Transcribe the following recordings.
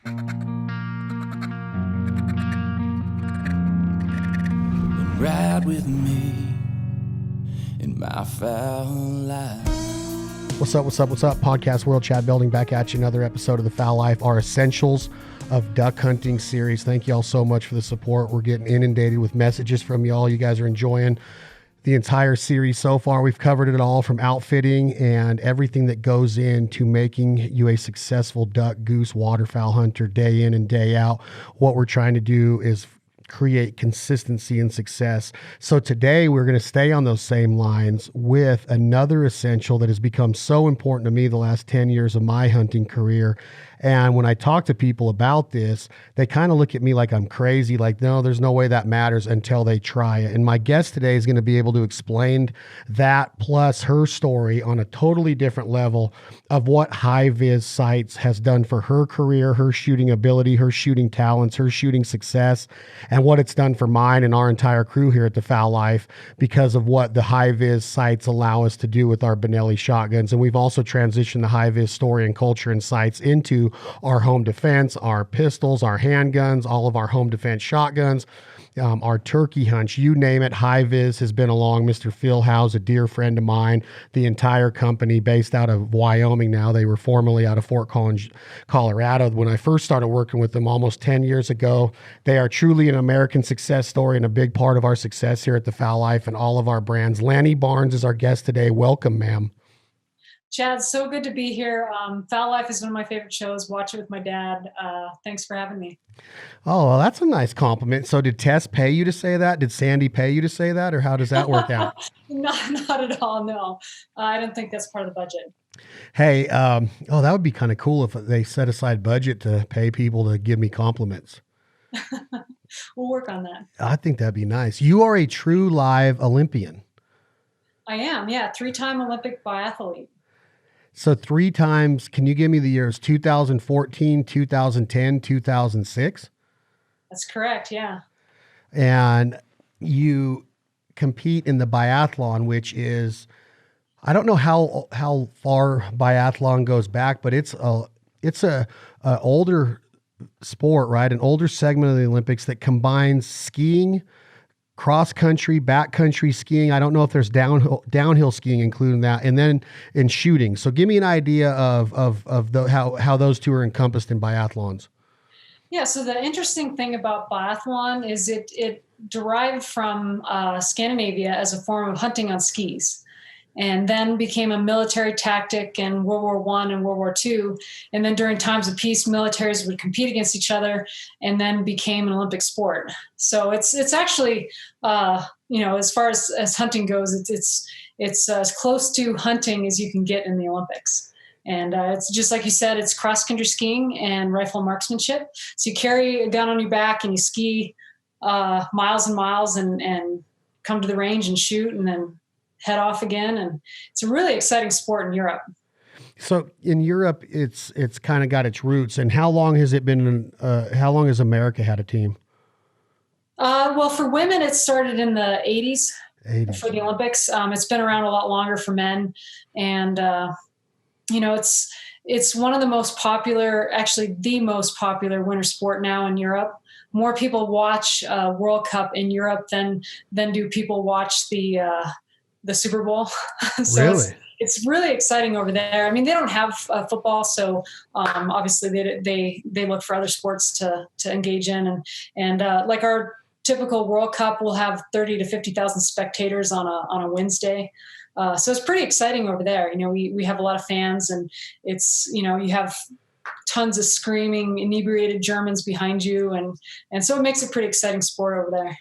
And ride with me in my foul life. What's up? Podcast World, Chad Belding back at you. Another episode of The Foul Life, our Essentials of Duck Hunting series. Thank you all so much for the support. We're getting inundated with messages from y'all. You guys are enjoying the entire series so far. We've covered it all, from outfitting and everything that goes into making you a successful duck, goose, waterfowl hunter day in and day out. What we're trying to do is create consistency and success. So today we're going to stay on those same lines with another essential that has become so important to me the last 10 years of my hunting career. And when I talk to people about this, they kind of look at me like I'm crazy, like, no, there's no way that matters until they try it. And my guest today is going to be able to explain that, plus her story on a totally different level of what HIVIZ Sights has done for her career, her shooting ability, her shooting talents, her shooting success, and what it's done for mine and our entire crew here at The Foul Life because of what the HIVIZ Sights allow us to do with our Benelli shotguns. And we've also transitioned the HIVIZ story and culture and sights into our home defense, our pistols, our handguns, all of our home defense shotguns, our turkey hunts, you name it. HIVIZ has been along. Mr. Phil Howe's a dear friend of mine. The entire company based out of Wyoming now. They were formerly out of Fort Collins, Colorado. When I first started working with them almost 10 years ago, they are truly an American success story and a big part of our success here at The Foul Life and all of our brands. Lanny Barnes is our guest today. Welcome, ma'am. Chad, so good to be here. Foul Life is one of my favorite shows. Watch it with my dad. Thanks for having me. Oh, well, that's a nice compliment. So did Tess pay you to say that? Did Sandy pay you to say that? Or how does that work out? Not at all, no. I don't think that's part of the budget. Hey, that would be kind of cool if they set aside budget to pay people to give me compliments. We'll work on that. I think that'd be nice. You are a true live Olympian. I am, yeah. Three-time Olympic biathlete. So 3 times, can you give me the years? 2014, 2010, 2006? That's correct, yeah. And you compete in the biathlon, which is, I don't know how far biathlon goes back, but it's a older sport, right? An older segment of the Olympics that combines skiing, cross country, backcountry skiing. I don't know if there's downhill skiing including that, and then in shooting. So give me an idea of how those two are encompassed in biathlons. Yeah. So the interesting thing about biathlon is it derived from Scandinavia as a form of hunting on skis, and then became a military tactic in World War I and World War II. And then during times of peace, militaries would compete against each other and then became an Olympic sport. So it's actually, as far as hunting goes, it's as close to hunting as you can get in the Olympics. And it's just like you said, it's cross-country skiing and rifle marksmanship. So you carry a gun on your back and you ski miles and miles and come to the range and shoot and then head off again. And it's a really exciting sport in Europe. So in Europe, it's kind of got its roots. And how long has it been, how long has America had a team? Well, for women, it started in the 80s for the Olympics. It's been around a lot longer for men. And, it's one of the most popular, actually the most popular winter sport now in Europe. More people watch World Cup in Europe than do people watch the Super Bowl. So really? It's really exciting over there. I mean, they don't have football, so obviously they look for other sports to engage in, and like our typical World Cup will have 30 to 50,000 spectators on a Wednesday. So it's pretty exciting over there. We have a lot of fans, and it's, you have tons of screaming, inebriated Germans behind you, and so it makes a pretty exciting sport over there.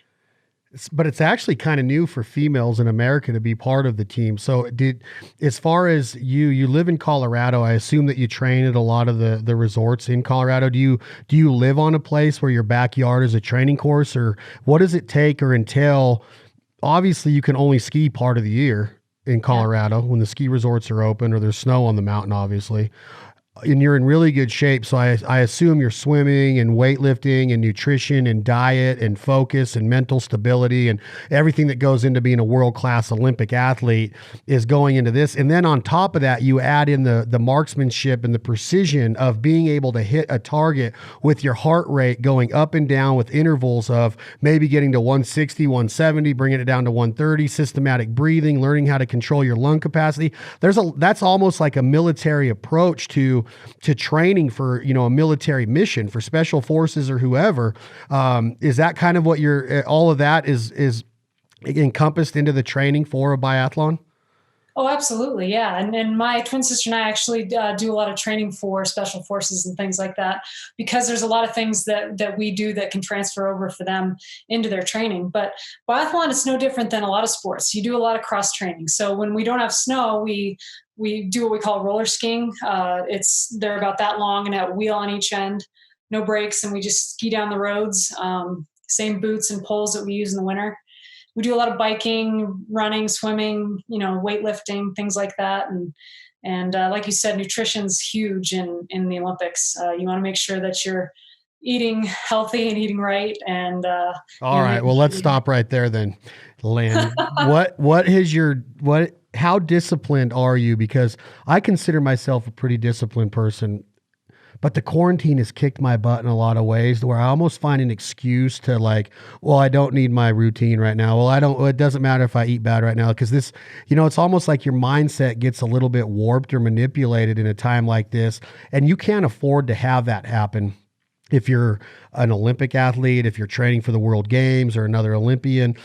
But it's actually kind of new for females in America to be part of the team. So as far as you live in Colorado, I assume that you train at a lot of the resorts in Colorado. Do you live on a place where your backyard is a training course, or what does it take or entail? Obviously you can only ski part of the year in Colorado when the ski resorts are open or there's snow on the mountain, obviously. and you're in really good shape. So I assume you're swimming and weightlifting and nutrition and diet and focus and mental stability and everything that goes into being a world-class Olympic athlete is going into this. And then on top of that, you add in the marksmanship and the precision of being able to hit a target with your heart rate going up and down with intervals of maybe getting to 160, 170, bringing it down to 130, systematic breathing, learning how to control your lung capacity. That's almost like a military approach to training for, a military mission for special forces or whoever. Is that kind of what all of that is encompassed into the training for a biathlon? Oh, absolutely. Yeah. And my twin sister and I actually do a lot of training for special forces and things like that, because there's a lot of things that we do that can transfer over for them into their training. But biathlon is no different than a lot of sports. You do a lot of cross training. So when we don't have snow, we do what we call roller skiing. They're about that long and a wheel on each end, no brakes. And we just ski down the roads, same boots and poles that we use in the winter. We do a lot of biking, running, swimming, weightlifting, things like that. And like you said, nutrition's huge in the Olympics. You want to make sure that you're eating healthy and eating right. And all right, well, let's stop right there then, Lanny. How disciplined are you? Because I consider myself a pretty disciplined person. But the quarantine has kicked my butt in a lot of ways where I almost find an excuse to I don't need my routine right now. Well, it doesn't matter if I eat bad right now because this, it's almost like your mindset gets a little bit warped or manipulated in a time like this. And you can't afford to have that happen. If you're an Olympic athlete, if you're training for the World Games or another Olympian,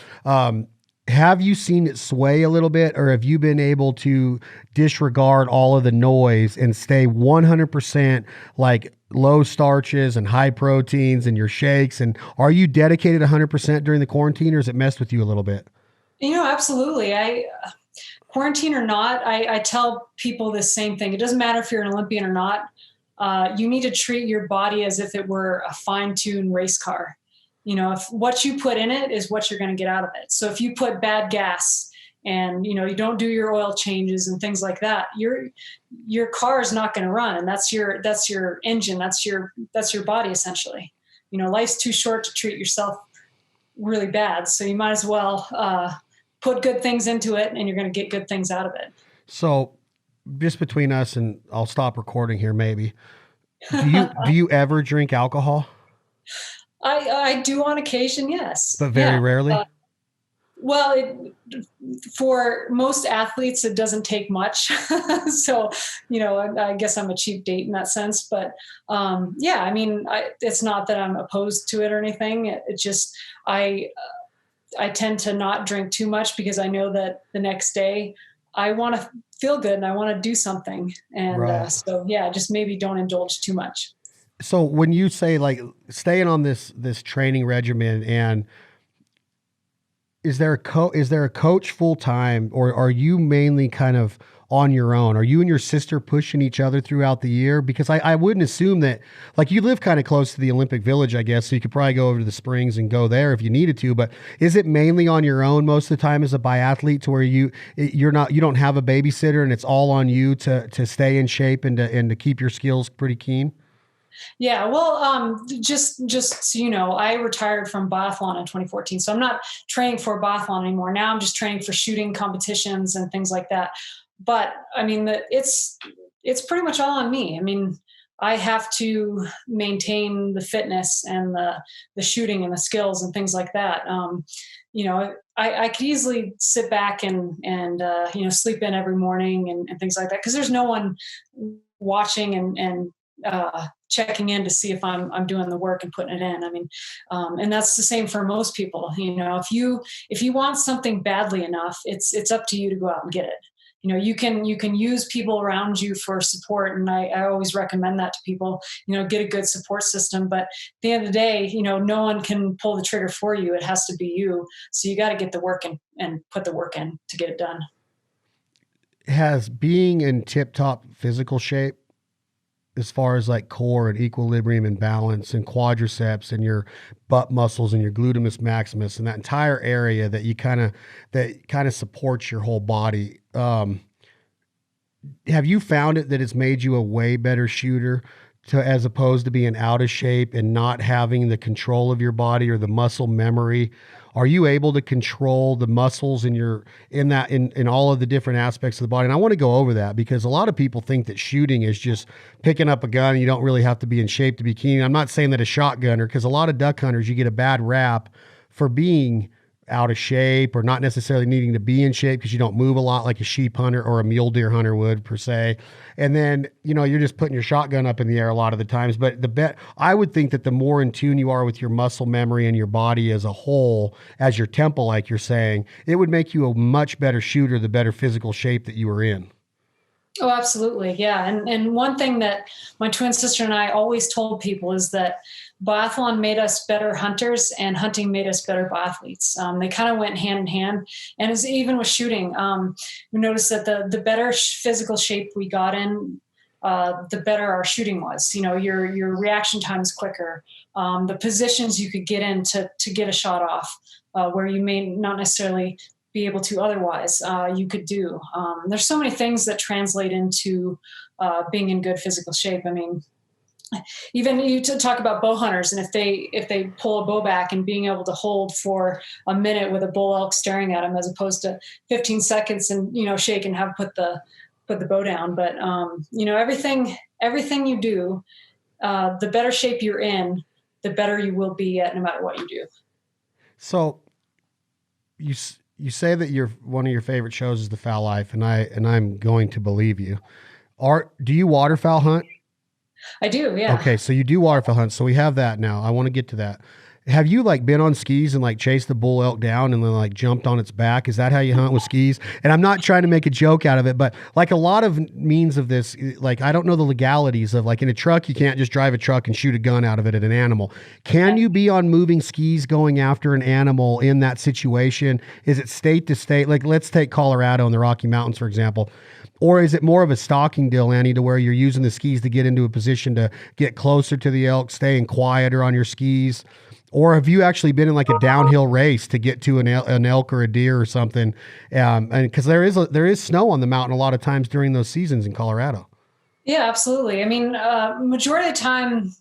have you seen it sway a little bit, or have you been able to disregard all of the noise and stay 100% like low starches and high proteins and your shakes? And are you dedicated 100% during the quarantine, or has it messed with you a little bit? Absolutely. Quarantine or not, I tell people the same thing. It doesn't matter if you're an Olympian or not. You need to treat your body as if it were a fine-tuned race car. If what you put in it is what you're going to get out of it. So if you put bad gas and, you don't do your oil changes and things like that, your car is not going to run. And that's your engine. That's your body essentially. Life's too short to treat yourself really bad. So you might as well put good things into it and you're going to get good things out of it. So just between us, and I'll stop recording here maybe. Do you ever drink alcohol? I do on occasion, yes. But very rarely? For most athletes, it doesn't take much. So, I guess I'm a cheap date in that sense. But it's not that I'm opposed to it or anything. It just, I tend to not drink too much because I know that the next day I want to feel good and I want to do something. And right. Just maybe don't indulge too much. So when you say staying on this training regimen, and is there a coach full time, or are you mainly kind of on your own? Are you and your sister pushing each other throughout the year? Because I wouldn't assume that, you live kind of close to the Olympic Village, I guess, so you could probably go over to the Springs and go there if you needed to. But is it mainly on your own most of the time as a biathlete, to where you don't have a babysitter and it's all on you to stay in shape and to keep your skills pretty keen? Yeah, well, just so I retired from biathlon in 2014, so I'm not training for biathlon anymore. Now I'm just training for shooting competitions and things like that. But it's pretty much all on me. I have to maintain the fitness and the shooting and the skills and things like that. I could easily sit back and sleep in every morning and things like that, because there's no one watching and checking in to see if I'm doing the work and putting it in. And that's the same for most people. If you want something badly enough, it's up to you to go out and get it. You can use people around you for support. And I always recommend that to people, get a good support system. But at the end of the day, no one can pull the trigger for you. It has to be you. So you got to get the work and put the work in to get it done. Has being in tip-top physical shape, as far as core and equilibrium and balance and quadriceps and your butt muscles and your gluteus maximus and that entire area that kind of supports your whole body. have you found it that it's made you a way better shooter as opposed to being out of shape and not having the control of your body or the muscle memory? Are you able to control the muscles in all of the different aspects of the body? And I want to go over that because a lot of people think that shooting is just picking up a gun and you don't really have to be in shape to be keen. I'm not saying that a shotgunner, because a lot of duck hunters, you get a bad rap for being out of shape or not necessarily needing to be in shape because you don't move a lot like a sheep hunter or a mule deer hunter would per se. And then, you're just putting your shotgun up in the air a lot of the times. But I would think that the more in tune you are with your muscle memory and your body as a whole, as your temple, like you're saying, it would make you a much better shooter, the better physical shape that you were in. Oh, absolutely. Yeah. And one thing that my twin sister and I always told people is that biathlon made us better hunters and hunting made us better biathletes. They kind of went hand in hand. And as even with shooting, we noticed that the better physical shape we got in, the better our shooting was. Your reaction time is quicker. The positions you could get in to get a shot off, where you may not necessarily be able to otherwise, you could do. There's so many things that translate into being in good physical shape. I mean, even you to talk about bow hunters, and if they pull a bow back and being able to hold for a minute with a bull elk staring at them as opposed to 15 seconds and shake and have put the bow down. But everything you do, the better shape you're in, the better you will be at no matter what you do. So you say that one of your favorite shows is The Foul Life, and I'm going to believe you. Do you waterfowl hunt? I do, yeah. Okay, so you do waterfowl hunt. So we have that now. I want to get to that. Have you been on skis and chased the bull elk down and then jumped on its back? Is that how you hunt with skis? And I'm not trying to make a joke out of it, but a lot of means of this, I don't know the legalities of in a truck, you can't just drive a truck and shoot a gun out of it at an animal. Can you be on moving skis going after an animal in that situation? Is it state to state? Let's take Colorado and the Rocky Mountains, for example. Or is it more of a stalking deal, Lanny, to where you're using the skis to get into a position to get closer to the elk, staying quieter on your skis? Or have you actually been in a downhill race to get to an elk or a deer or something? And because there is snow on the mountain a lot of times during those seasons in Colorado. Yeah, absolutely. I mean, majority of the time,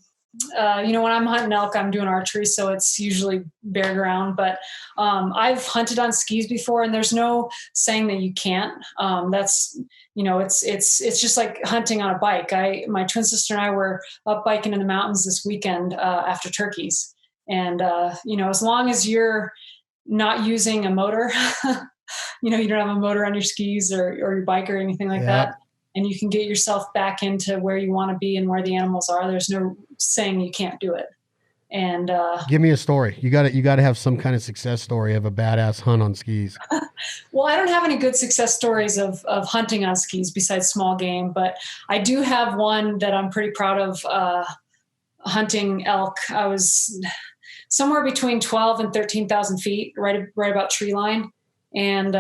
when I'm hunting elk, I'm doing archery, so it's usually bare ground. But I've hunted on skis before, and there's no saying that you can't. That's it's just like hunting on a bike. My twin sister and I were up biking in the mountains this weekend after turkeys. And, as long as you're not using a motor, you don't have a motor on your skis or your bike or anything like that, and you can get yourself back into where you want to be and where the animals are, there's no saying you can't do it. And give me a story. You got to have some kind of success story of a badass hunt on skis. Well, I don't have any good success stories of hunting on skis besides small game, but I do have one that I'm pretty proud of. Hunting elk. I was somewhere between 12 and 13,000 feet, right about tree line. And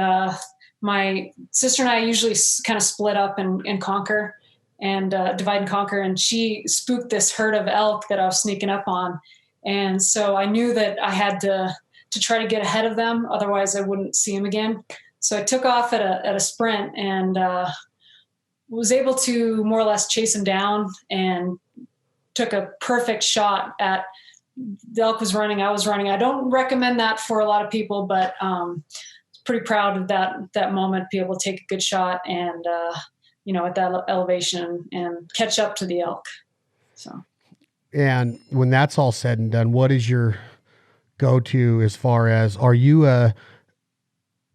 my sister and I usually kind of split up and conquer and divide and conquer. And she spooked this herd of elk that I was sneaking up on. And so I knew that I had to try to get ahead of them. Otherwise I wouldn't see them again. So I took off at a sprint and was able to more or less chase them down and took a perfect shot at the elk was running. I was running. I don't recommend that for a lot of people, but pretty proud of that moment, be able to take a good shot and, at that elevation and catch up to the elk. So. And when that's all said and done, what is your go-to as far as, are you a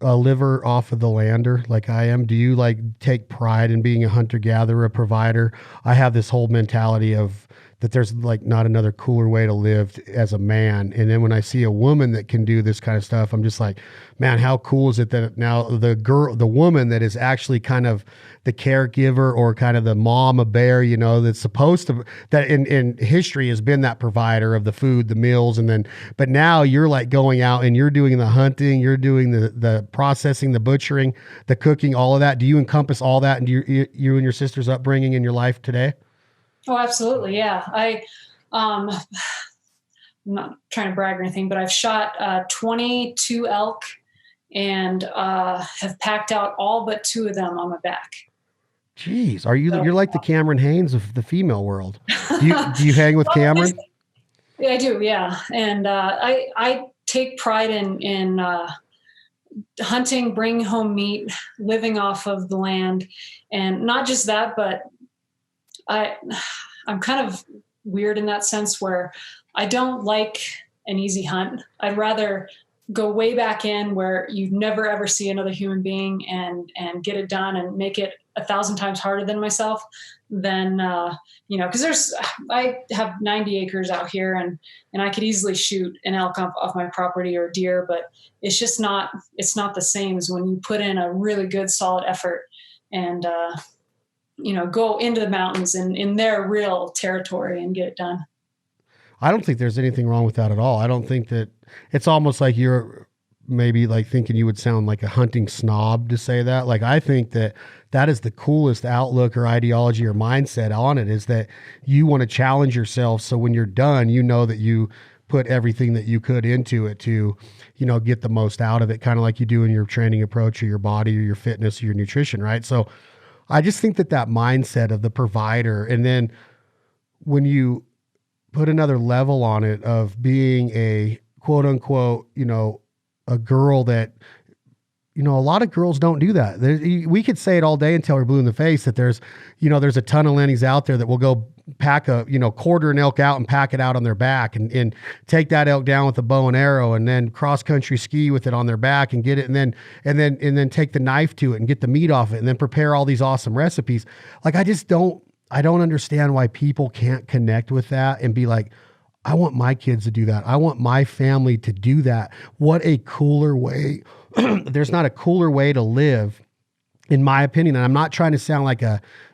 liver off of the lander like I am? Do you take pride in being a hunter-gatherer, a provider? I have this whole mentality of that there's not another cooler way to live as a man. And then when I see a woman that can do this kind of stuff, I'm just like, man, how cool is it that now the woman that is actually kind of the caregiver or kind of the mama bear, that's supposed to, that in history has been that provider of the food, the meals. But now you're going out and you're doing the hunting, you're doing the processing, the butchering, the cooking, all of that. Do you encompass all that into you and your sister's upbringing in your life today? Oh, absolutely. Yeah. I'm not trying to brag or anything, but I've shot 22 elk and have packed out all but 2 of them on my back. Jeez, So, you're like the Cameron Haynes of the female world. Do you hang with Cameron? yeah, I do. Yeah. And I take pride in hunting, bringing home meat, living off of the land. And not just that, but I'm kind of weird in that sense where I don't like an easy hunt. I'd rather go way back in where you never ever see another human being and get it done and make it 1,000 times harder than myself than, because I have 90 acres out here and I could easily shoot an elk off my property or a deer, but it's not the same as when you put in a really good solid effort and, go into the mountains and in their real territory and get it done. I don't think there's anything wrong with that at all. I don't think that it's almost like you're maybe like thinking you would sound like a hunting snob to say that. Like, I think that is the coolest outlook or ideology or mindset on it, is that you want to challenge yourself. So when you're done, you know that you put everything that you could into it to, get the most out of it, kind of like you do in your training approach or your body or your fitness or your nutrition, right? So I just think that mindset of the provider, and then when you put another level on it of being a quote unquote, a girl that, a lot of girls don't do that. We could say it all day until we're blue in the face that there's a ton of Lennys out there that will go pack quarter an elk out and pack it out on their back and take that elk down with a bow and arrow and then cross country ski with it on their back and get it and then take the knife to it and get the meat off it and then prepare all these awesome recipes. Like, I don't understand why people can't connect with that and be like, I want my kids to do that. I want my family to do that. What a cooler way. There's not a cooler way to live, in my opinion. And I'm not trying to sound like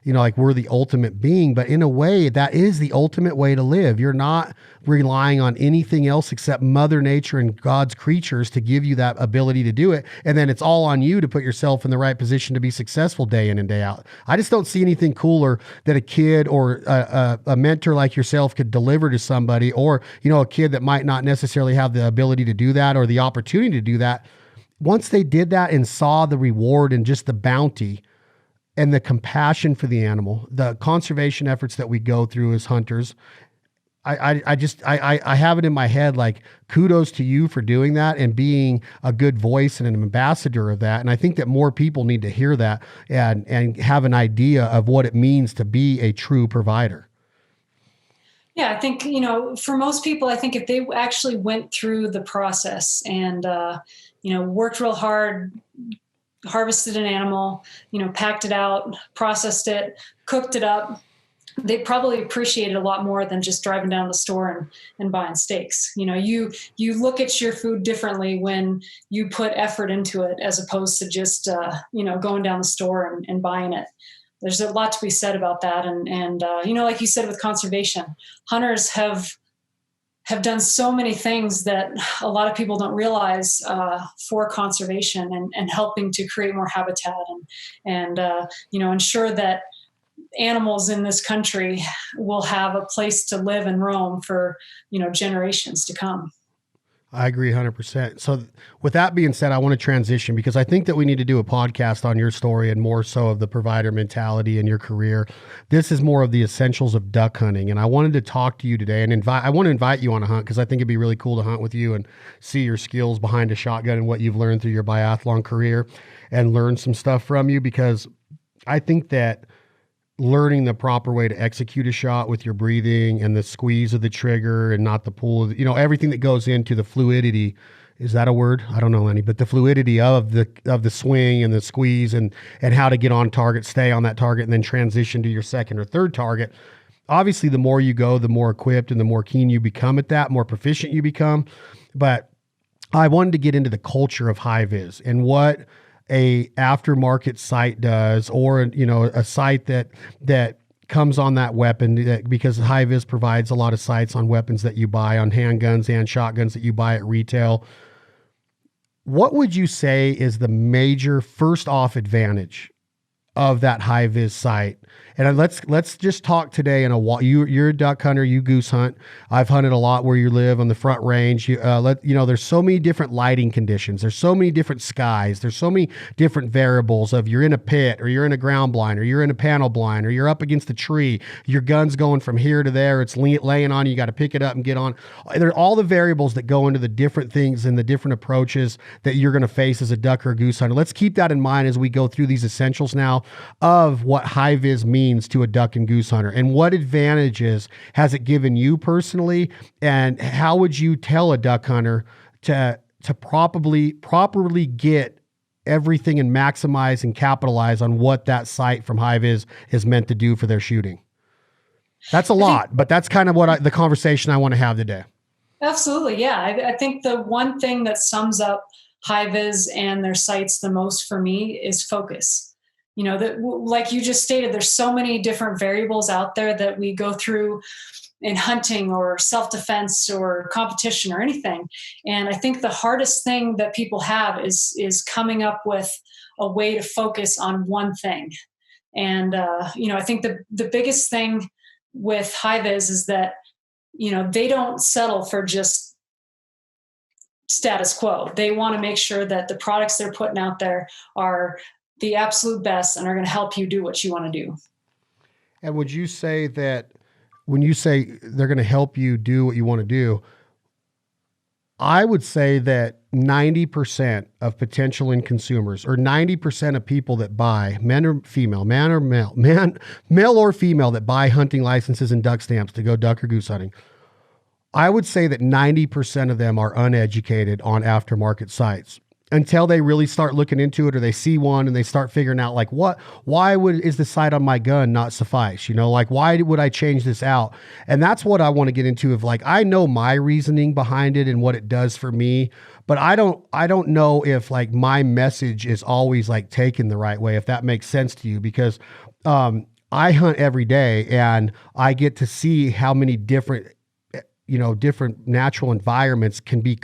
like we're the ultimate being, but in a way that is the ultimate way to live. You're not relying on anything else except Mother Nature and God's creatures to give you that ability to do it. And then it's all on you to put yourself in the right position to be successful day in and day out. I just don't see anything cooler that a kid or a mentor like yourself could deliver to somebody, or, a kid that might not necessarily have the ability to do that or the opportunity to do that. Once they did that and saw the reward and just the bounty and the compassion for the animal, the conservation efforts that we go through as hunters, I have it in my head, like, kudos to you for doing that and being a good voice and an ambassador of that. And I think that more people need to hear that and have an idea of what it means to be a true provider. Yeah, I think, for most people, I think if they actually went through the process and, worked real hard, harvested an animal, packed it out, processed it, cooked it up, they probably appreciate it a lot more than just driving down the store and buying steaks. You look at your food differently when you put effort into it, as opposed to just, going down the store and buying it. There's a lot to be said about that. And like you said, with conservation, hunters have done so many things that a lot of people don't realize for conservation and helping to create more habitat and ensure that animals in this country will have a place to live and roam for, generations to come. I agree 100%. So with that being said, I want to transition because I think that we need to do a podcast on your story and more so of the provider mentality in your career. This is more of the essentials of duck hunting. And I wanted to talk to you today and I want to invite you on a hunt because I think it'd be really cool to hunt with you and see your skills behind a shotgun and what you've learned through your biathlon career and learn some stuff from you, because I think that learning the proper way to execute a shot with your breathing and the squeeze of the trigger and not the pull, everything that goes into the fluidity. Is that a word? I don't know, Lenny, but the fluidity of the swing and the squeeze and how to get on target, stay on that target, and then transition to your second or third target. Obviously, the more you go, the more equipped and the more keen you become at that, more proficient you become. But I wanted to get into the culture of HIVIZ and what a aftermarket site does, or a site that comes on that weapon, because HIVIZ provides a lot of sites on weapons that you buy, on handguns and shotguns that you buy at retail. What would you say is the major first off advantage of that HIVIZ site? And let's just talk today in you're a duck hunter, you goose hunt. I've hunted a lot where you live on the Front Range. There's so many different lighting conditions. There's so many different skies. There's so many different variables of you're in a pit or you're in a ground blind or you're in a panel blind or you're up against a tree. Your gun's going from here to there. It's laying on you. You got to pick it up and get on. There are all the variables that go into the different things and the different approaches that you're going to face as a duck or a goose hunter. Let's keep that in mind as we go through these essentials now of what HIVIZ means to a duck and goose hunter and what advantages has it given you personally, and how would you tell a duck hunter to properly get everything and maximize and capitalize on what that sight from HIVIZ is meant to do for their shooting. That's a lot, but that's kind of what the conversation I want to have today. Absolutely. Yeah. I think the one thing that sums up HIVIZ and their sites the most for me is focus. That, like you just stated, there's so many different variables out there that we go through in hunting or self-defense or competition or anything. And I think the hardest thing that people have is coming up with a way to focus on one thing. And, I think the biggest thing with HIVIZ is that, they don't settle for just status quo. They want to make sure that the products they're putting out there are the absolute best and are going to help you do what you want to do. And would you say that when you say they're going to help you do what you want to do, I would say that 90% of potential end consumers, or 90% of people that buy, male or female, that buy hunting licenses and duck stamps to go duck or goose hunting, I would say that 90% of them are uneducated on aftermarket sites until they really start looking into it, or they see one and they start figuring out why is the sight on my gun not suffice? Why would I change this out? And that's what I want to get into I know my reasoning behind it and what it does for me, but I don't know if my message is always taken the right way, if that makes sense to you, because I hunt every day and I get to see how many different natural environments can be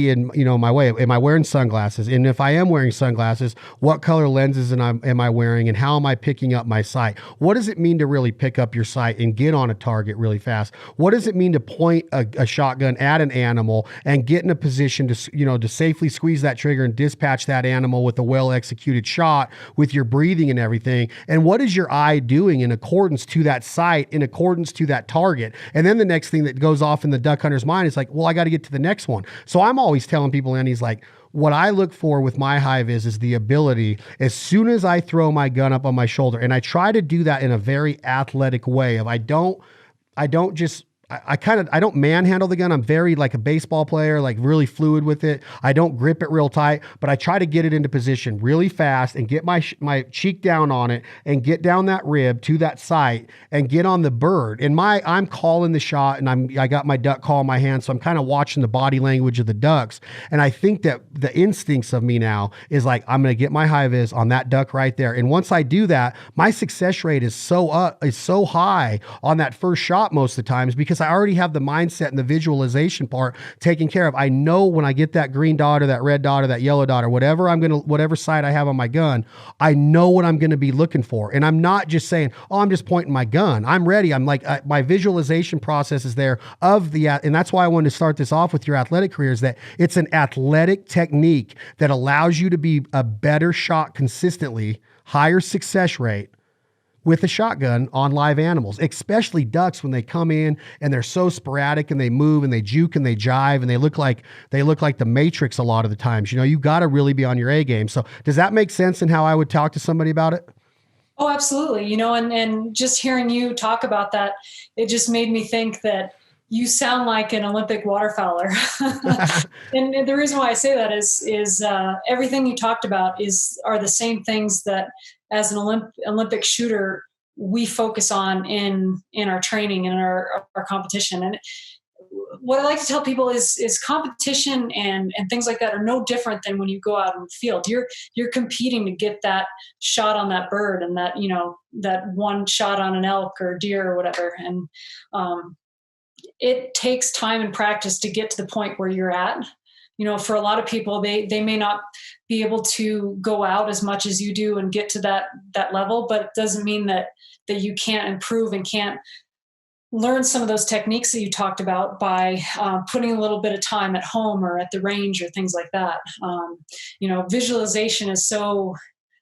in, my way. Am I wearing sunglasses? And if I am wearing sunglasses, what color lenses am I wearing, and how am I picking up my sight? What does it mean to really pick up your sight and get on a target really fast? What does it mean to point a shotgun at an animal and get in a position to safely squeeze that trigger and dispatch that animal with a well-executed shot with your breathing and everything? And what is your eye doing in accordance to that sight, in accordance to that target? And then the next thing that goes off in the duck hunter's mind is well, I got to get to the next one. So I'm always telling people, and he's what I look for with my HIVIZ is the ability, as soon as I throw my gun up on my shoulder, and I try to do that in a very athletic way of I don't manhandle the gun. I'm very like a baseball player, really fluid with it. I don't grip it real tight, but I try to get it into position really fast and get my cheek down on it and get down that rib to that sight and get on the bird. And I'm calling the shot, and I got my duck call in my hand, so I'm kind of watching the body language of the ducks. And I think that the instincts of me now is I'm going to get my HIVIZ on that duck right there. And once I do that, my success rate is so high on that first shot most of the times, because I already have the mindset and the visualization part taken care of. I know when I get that green dot or that red dot or that yellow dot or whatever sight I have on my gun, I know what I'm going to be looking for. And I'm not just saying, oh, I'm just pointing my gun. I'm ready. I'm my visualization process is there and that's why I wanted to start this off with your athletic career, is that it's an athletic technique that allows you to be a better shot consistently, higher success rate with a shotgun on live animals, especially ducks when they come in and they're so sporadic and they move and they juke and they jive and they look like the Matrix a lot of the times. You got to really be on your A game. So does that make sense in how I would talk to somebody about it? Oh, absolutely. And just hearing you talk about that, it just made me think that you sound like an Olympic waterfowler. And the reason why I say that is everything you talked about are the same things that as an Olympic shooter we focus on in our training and our competition. And what I like to tell people is competition and things like that are no different than when you go out in the field. You're competing to get that shot on that bird and that, that one shot on an elk or deer or whatever. And it takes time and practice to get to the point where you're at. for a lot of people, they may not be able to go out as much as you do and get to that level, but it doesn't mean that you can't improve and can't learn some of those techniques that you talked about by putting a little bit of time at home or at the range or things like that. Visualization is so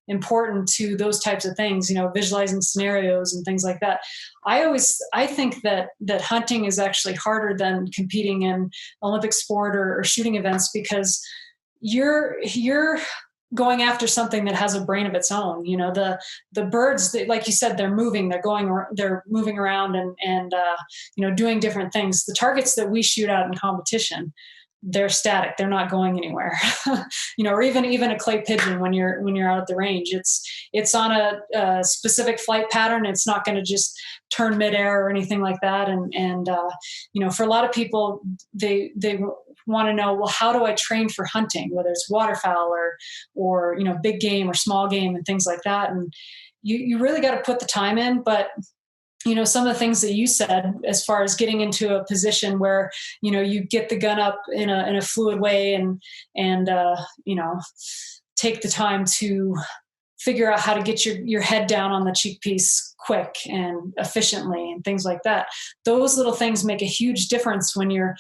important to those types of things, visualizing scenarios and things like that. I think that hunting is actually harder than competing in Olympic sport or shooting events, because you're going after something that has a brain of its own. The birds, like you said, they're moving, they're moving around and doing different things. The targets that we shoot at in competition, they're static. They're not going anywhere. Or even a clay pigeon when you're out at the range, it's on a specific flight pattern. It's not going to just turn midair or anything like that. And for a lot of people, they want to know, well, how do I train for hunting, whether it's waterfowl or big game or small game and things like that. And you really got to put the time in, but some of the things that you said, as far as getting into a position where, you get the gun up in a fluid way and take the time to figure out how to get your head down on the cheek piece quick and efficiently and things like that. Those little things make a huge difference when you're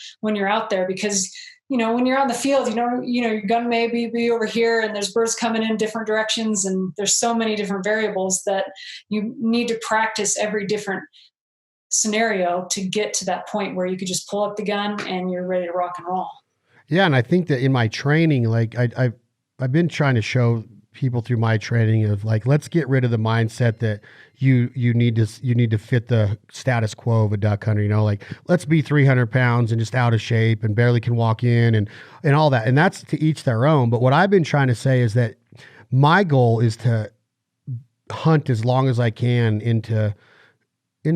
out there, because when you're out in the field, your gun may be over here and there's birds coming in different directions, and there's so many different variables that you need to practice every different scenario to get to that point where you could just pull up the gun and you're ready to rock and roll. Yeah. And I think that in my training, like I've been trying to show people through my training of like, let's get rid of the mindset that you need to fit the status quo of a duck hunter, like let's be 300 pounds and just out of shape and barely can walk in and all that. And that's to each their own. But what I've been trying to say is that my goal is to hunt as long as I can into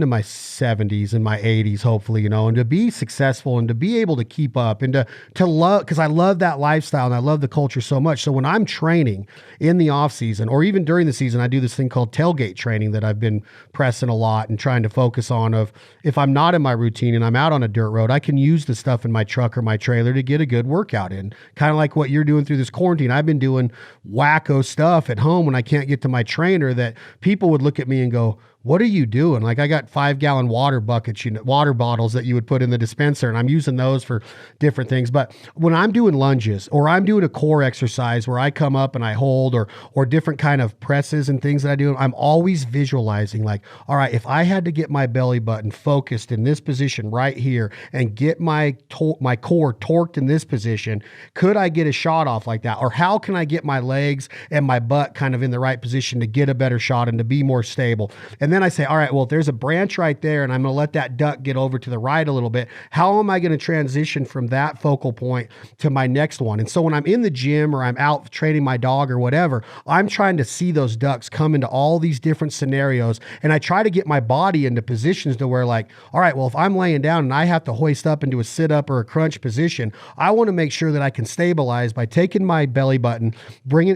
my 70s and my 80s, hopefully, and to be successful and to be able to keep up and to love, because I love that lifestyle and I love the culture so much. So when I'm training in the off season or even during the season, I do this thing called tailgate training that I've been pressing a lot and trying to focus on. Of if I'm not in my routine and I'm out on a dirt road, I can use the stuff in my truck or my trailer to get a good workout in. Kind of like what you're doing through this quarantine. I've been doing wacko stuff at home when I can't get to my trainer that people would look at me and go, what are you doing? Like I got 5-gallon water buckets, water bottles that you would put in the dispenser, and I'm using those for different things. But when I'm doing lunges or I'm doing a core exercise where I come up and I hold or different kind of presses and things that I do, I'm always visualizing like, all right, if I had to get my belly button focused in this position right here and get my core torqued in this position, could I get a shot off like that? Or how can I get my legs and my butt kind of in the right position to get a better shot and to be more stable? And then I say, all right, well, if there's a branch right there and I'm going to let that duck get over to the right a little bit, how am I going to transition from that focal point to my next one? And so when I'm in the gym or I'm out training my dog or whatever, I'm trying to see those ducks come into all these different scenarios. And I try to get my body into positions to where like, all right, well, if I'm laying down and I have to hoist up into a sit up or a crunch position, I want to make sure that I can stabilize by taking my belly button,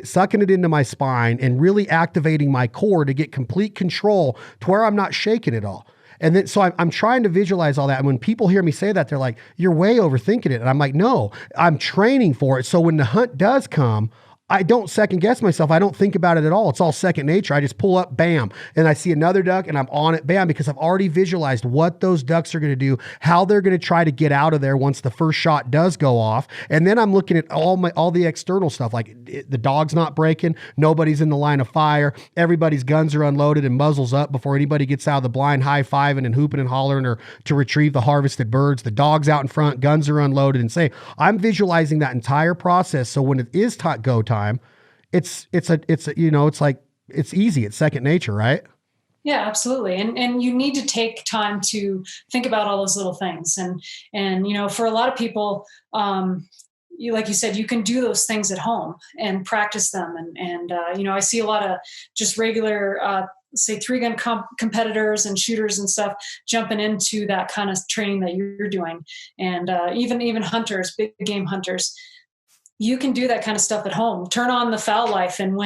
sucking it into my spine and really activating my core to get complete control to where I'm not shaking it all. And then, so I'm trying to visualize all that. And when people hear me say that, they're like, you're way overthinking it. And I'm like, no, I'm training for it. So when the hunt does come, I don't second guess myself. I don't think about it at all. It's all second nature. I just pull up, bam, and I see another duck and I'm on it, bam, because I've already visualized what those ducks are going to do, how they're going to try to get out of there once the first shot does go off. And then I'm looking at all the external stuff, like the dog's not breaking, nobody's in the line of fire, everybody's guns are unloaded and muzzles up before anybody gets out of the blind high-fiving and hooping and hollering or to retrieve the harvested birds. The dog's out in front, guns are unloaded, and say, I'm visualizing that entire process. So when it is go time, it's easy. It's second nature, right? Yeah, absolutely. And you need to take time to think about all those little things. And for a lot of people, like you said, you can do those things at home and practice them. And I see a lot of just regular, say 3-gun competitors and shooters and stuff jumping into that kind of training that you're doing. And even hunters, big game hunters, you can do that kind of stuff at home. Turn on the foul life. And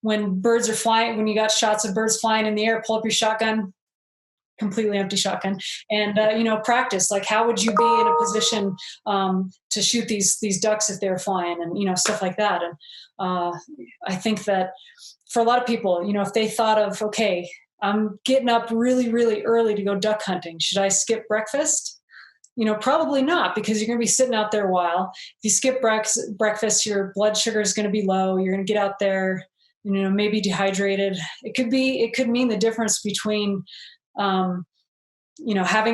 when birds are flying, when you got shots of birds flying in the air, pull up your shotgun, completely empty shotgun, and practice, like how would you be in a position to shoot these ducks if they're flying, and stuff like that. And I think that for a lot of people, if they thought of, okay, I'm getting up really, really early to go duck hunting, should I skip breakfast? Probably not, because you're going to be sitting out there a while. If you skip breakfast, your blood sugar is going to be low. You're going to get out there, maybe dehydrated. It could mean the difference between having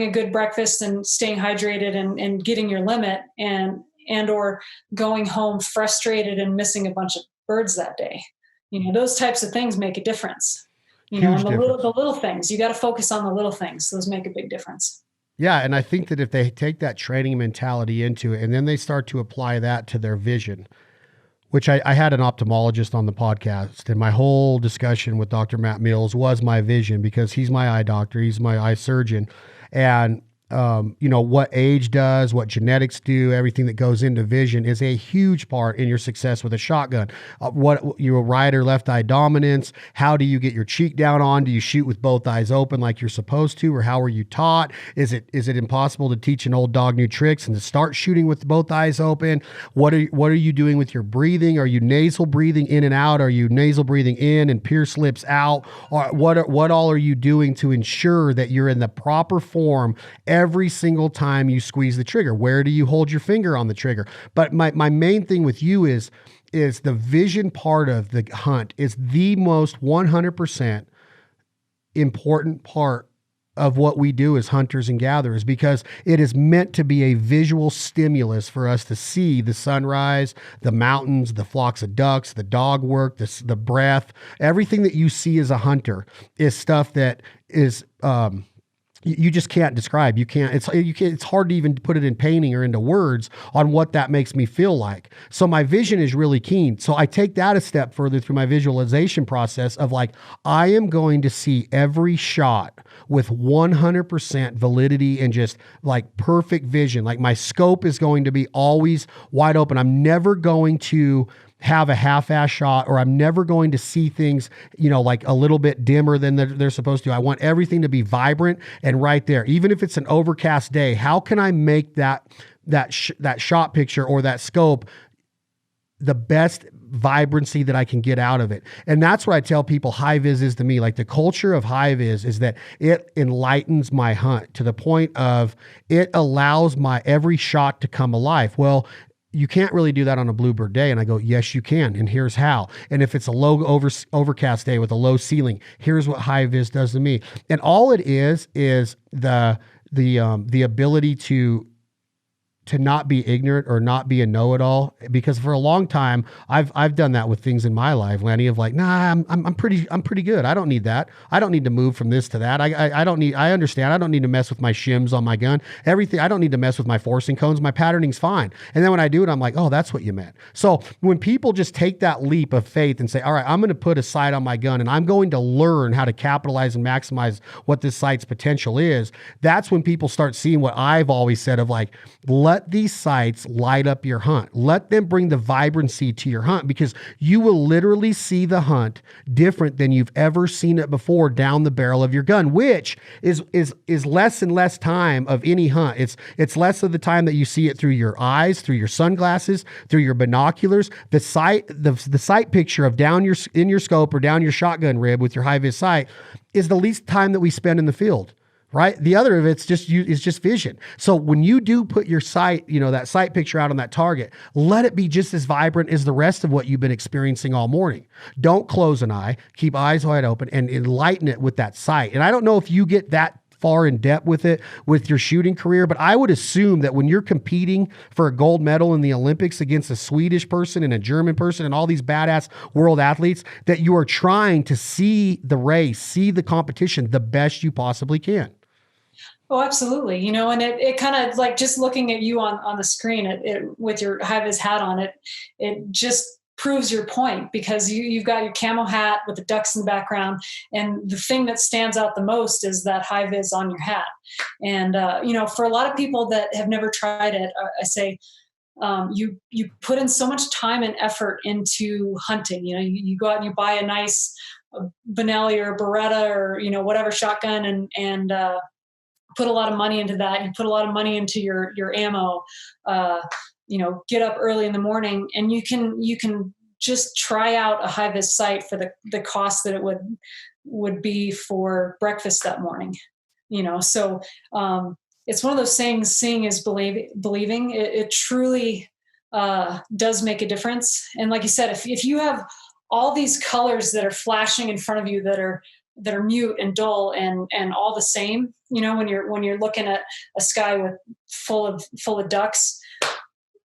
a good breakfast and staying hydrated and getting your limit, and or going home frustrated and missing a bunch of birds that day. Those types of things make a difference. And the little things, you got to focus on the little things. Those make a big difference. Yeah. And I think that if they take that training mentality into it, and then they start to apply that to their vision, which I had an ophthalmologist on the podcast, and my whole discussion with Dr. Matt Mills was my vision, because he's my eye doctor, he's my eye surgeon. And what age does, what genetics do, everything that goes into vision is a huge part in your success with a shotgun. What your right or left eye dominance, how do you get your cheek down on? Do you shoot with both eyes open like you're supposed to, or how are you taught? Is it impossible to teach an old dog new tricks and to start shooting with both eyes open? What are you doing with your breathing? Are you nasal breathing in and out? Are you nasal breathing in and pierce lips out? Or what all are you doing to ensure that you're in the proper form every single time you squeeze the trigger? Where do you hold your finger on the trigger? But my main thing with you is the vision part of the hunt is the most 100% important part of what we do as hunters and gatherers, because it is meant to be a visual stimulus for us to see the sunrise, the mountains, the flocks of ducks, the dog work, the breath. Everything that you see as a hunter is stuff that is you just can't describe. It's hard to even put it in painting or into words on what that makes me feel like. So my vision is really keen. So I take that a step further through my visualization process of like, I am going to see every shot with 100% validity and just like perfect vision. Like my scope is going to be always wide open. I'm never going to have a half-ass shot, or I'm never going to see things, like a little bit dimmer than they're supposed to. I want everything to be vibrant and right there. Even if it's an overcast day, how can I make that shot picture or that scope the best vibrancy that I can get out of it? And that's what I tell people HIVIZ is to me. Like the culture of HIVIZ is that it enlightens my hunt to the point of it allows my every shot to come alive. Well, you can't really do that on a bluebird day. And I go, yes, you can. And here's how. And if it's a low overcast day with a low ceiling, here's what HIVIZ does to me. And all it is the ability to not be ignorant or not be a know-it-all, because for a long time I've done that with things in my life, Lanny, of like, nah, I'm pretty good. I don't need that. I don't need to move from this to that. I understand. I don't need to mess with my shims on my gun. Everything. I don't need to mess with my forcing cones. My patterning's fine. And then when I do it, I'm like, oh, that's what you meant. So when people just take that leap of faith and say, all right, I'm going to put a sight on my gun and I'm going to learn how to capitalize and maximize what this sight's potential is, that's when people start seeing what I've always said of like, let these sights light up your hunt. Let them bring the vibrancy to your hunt, because you will literally see the hunt different than you've ever seen it before down the barrel of your gun, which is less and less time of any hunt. It's less of the time that you see it through your eyes, through your sunglasses, through your binoculars. The sight picture of in your scope or down your shotgun rib with your HIVIZ sight is the least time that we spend in the field. Right? The other of it's just vision. So when you do put your sight, that sight picture out on that target, let it be just as vibrant as the rest of what you've been experiencing all morning. Don't close an eye, keep eyes wide open, and enlighten it with that sight. And I don't know if you get that far in depth with it with your shooting career, but I would assume that when you're competing for a gold medal in the Olympics against a Swedish person and a German person and all these badass world athletes, that you are trying to see the race, see the competition the best you possibly can. Oh, absolutely. And it kind of like just looking at you on the screen it with your HIVIZ hat on it just proves your point, because you've got your camo hat with the ducks in the background. And the thing that stands out the most is that HIVIZ on your hat. And, for a lot of people that have never tried it, I say, you put in so much time and effort into hunting. You go out and you buy a nice Benelli or Beretta or, whatever shotgun and put a lot of money into that. You put a lot of money into your ammo, get up early in the morning, and you can just try out a HIVIZ sight for the cost that it would be for breakfast that morning. So it's one of those sayings, seeing is believing. It truly does make a difference. And like you said, if you have all these colors that are flashing in front of you that are mute and dull and all the same, when you're looking at a sky full of ducks,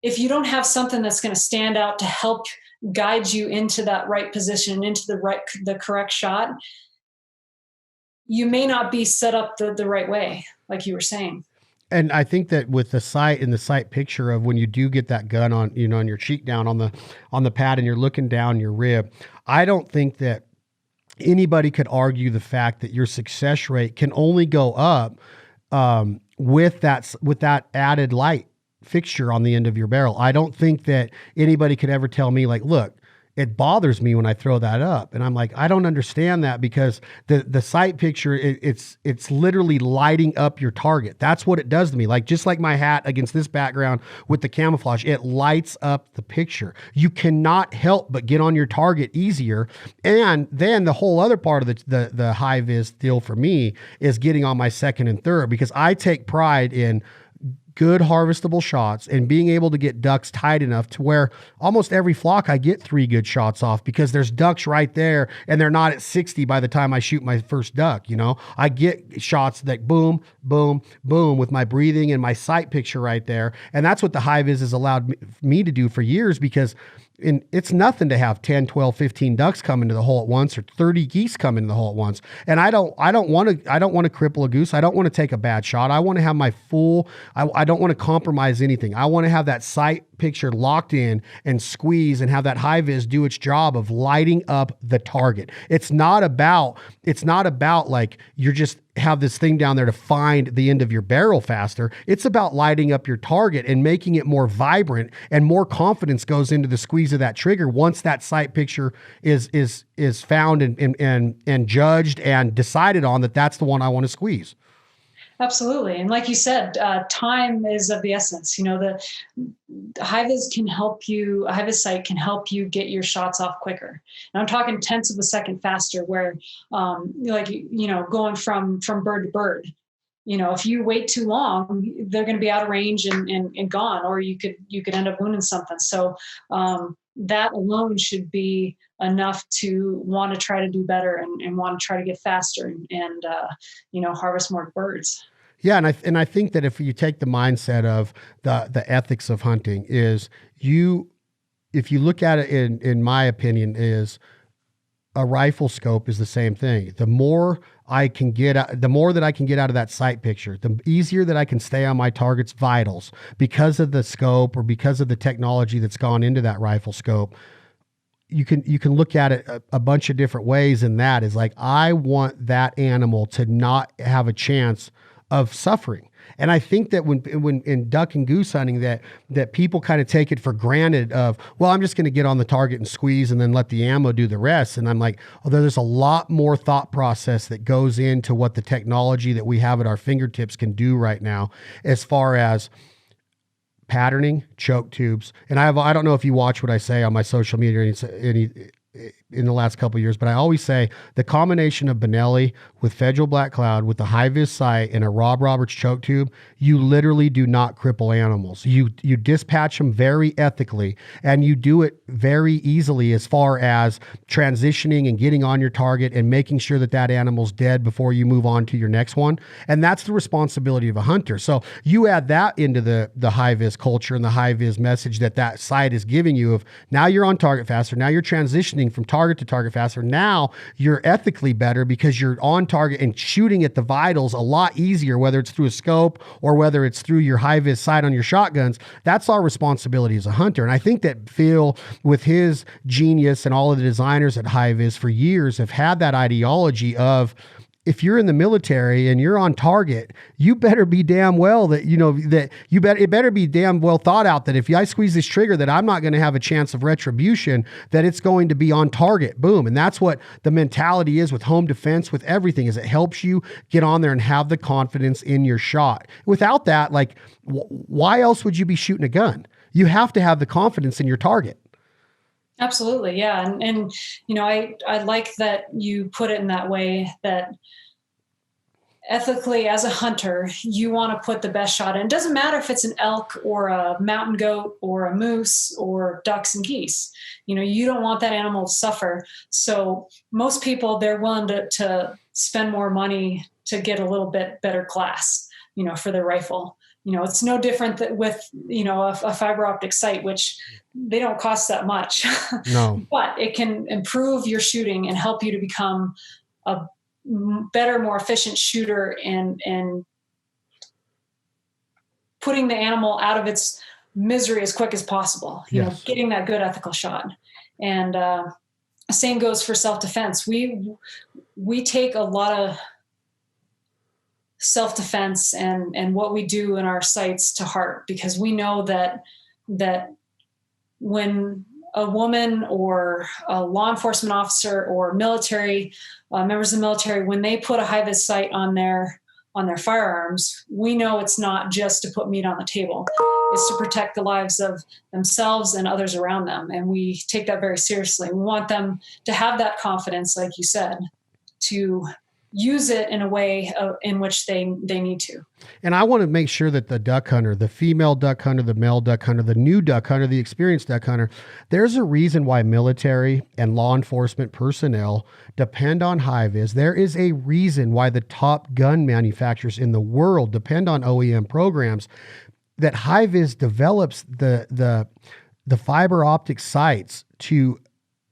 if you don't have something that's going to stand out to help guide you into that right position, into the correct shot, you may not be set up the right way, like you were saying. And I think that with the sight and the sight picture of when you do get that gun on, on your cheek down on the pad and you're looking down your rib, I don't think that anybody could argue the fact that your success rate can only go up with that added light fixture on the end of your barrel. I don't think that anybody could ever tell me, like, look, it bothers me when I throw that up. And I'm like, I don't understand that, because the sight picture, it's literally lighting up your target. That's what it does to me. Like, just like my hat against this background with the camouflage, it lights up the picture. You cannot help but get on your target easier. And then the whole other part of the HIVIZ deal for me is getting on my second and third, because I take pride in good harvestable shots and being able to get ducks tight enough to where almost every flock I get 3 good shots off, because there's ducks right there and they're not at 60 by the time I shoot my first duck. I get shots that boom, boom, boom with my breathing and my sight picture right there. And that's what the HIVIZ has allowed me to do for years, because it's nothing to have 10, 12, 15 ducks come into the hole at once, or 30 geese come into the hole at once. And I don't want to cripple a goose. I don't want to take a bad shot. I want to have my I don't want to compromise anything. I want to have that sight picture locked in and squeeze and have that HIVIZ do its job of lighting up the target. It's not about like you're just have this thing down there to find the end of your barrel faster. It's about lighting up your target and making it more vibrant, and more confidence goes into the squeeze of that trigger once that sight picture is found and judged and decided on that that's the one I want to squeeze. Absolutely. And like you said, time is of the essence. The HIVIZ can help you, a HIVIZ sight can help you get your shots off quicker. And I'm talking tenths of a second faster, where going from bird to bird. If you wait too long, they're going to be out of range and gone, or you could end up wounding something. So that alone should be enough to want to try to do better and want to try to get faster and harvest more birds. Yeah, and I think that if you take the mindset of the ethics of hunting, is if you look at it in my opinion, is a rifle scope is the same thing. The more that I can get out of that sight picture, the easier that I can stay on my target's vitals because of the scope or because of the technology that's gone into that rifle scope. You can look at it a bunch of different ways, and that is like, I want that animal to not have a chance of suffering. And I think that when in duck and goose hunting, that people kind of take it for granted of, well, I'm just going to get on the target and squeeze and then let the ammo do the rest. And I'm like, although there's a lot more thought process that goes into what the technology that we have at our fingertips can do right now, as far as patterning, choke tubes. And I don't know if you watch what I say on my social media in the last couple of years, but I always say the combination of Benelli with Federal Black Cloud, with the HIVIZ sight and a Rob Roberts choke tube, you literally do not cripple animals. You dispatch them very ethically, and you do it very easily as far as transitioning and getting on your target and making sure that animal's dead before you move on to your next one. And that's the responsibility of a hunter. So you add that into the HIVIZ culture and the HIVIZ message that sight is giving you of, now you're on target faster. Now you're transitioning from target to target faster. Now you're ethically better because you're on target and shooting at the vitals a lot easier, whether it's through a scope or whether it's through your HIVIZ sight on your shotguns. That's our responsibility as a hunter. And I think that Phil, with his genius, and all of the designers at HIVIZ for years have had that ideology of, if you're in the military and you're on target, you better be damn well that, it better be damn well thought out that if I squeeze this trigger, that I'm not going to have a chance of retribution, that it's going to be on target. Boom. And that's what the mentality is with home defense, with everything, is it helps you get on there and have the confidence in your shot. Without that, like, why else would you be shooting a gun? You have to have the confidence in your target. Absolutely. Yeah. And I like that you put it in that way, that ethically as a hunter, you want to put the best shot in. It doesn't matter if it's an elk or a mountain goat or a moose or ducks and geese. You don't want that animal to suffer. So most people, they're willing to spend more money to get a little bit better class, for their rifle. It's no different with, a fiber optic sight, which they don't cost that much. No. But it can improve your shooting and help you to become a better, more efficient shooter and putting the animal out of its misery as quick as possible, Yes. Getting that good ethical shot. And same goes for self-defense. We take a lot of self-defense and what we do in our sites to heart, because we know that when a woman or a law enforcement officer or military members of the military, when they put a HIVIZ sight on their firearms, we know it's not just to put meat on the table. It's to protect the lives of themselves and others around them. And we take that very seriously. We want them to have that confidence, like you said, to use it in a way in which they need to. And I want to make sure that the duck hunter, the female duck hunter, the male duck hunter, the new duck hunter, the experienced duck hunter, there's a reason why military and law enforcement personnel depend on HIVIZ. There is a reason why the top gun manufacturers in the world depend on OEM programs, that HIVIZ develops the fiber optic sights to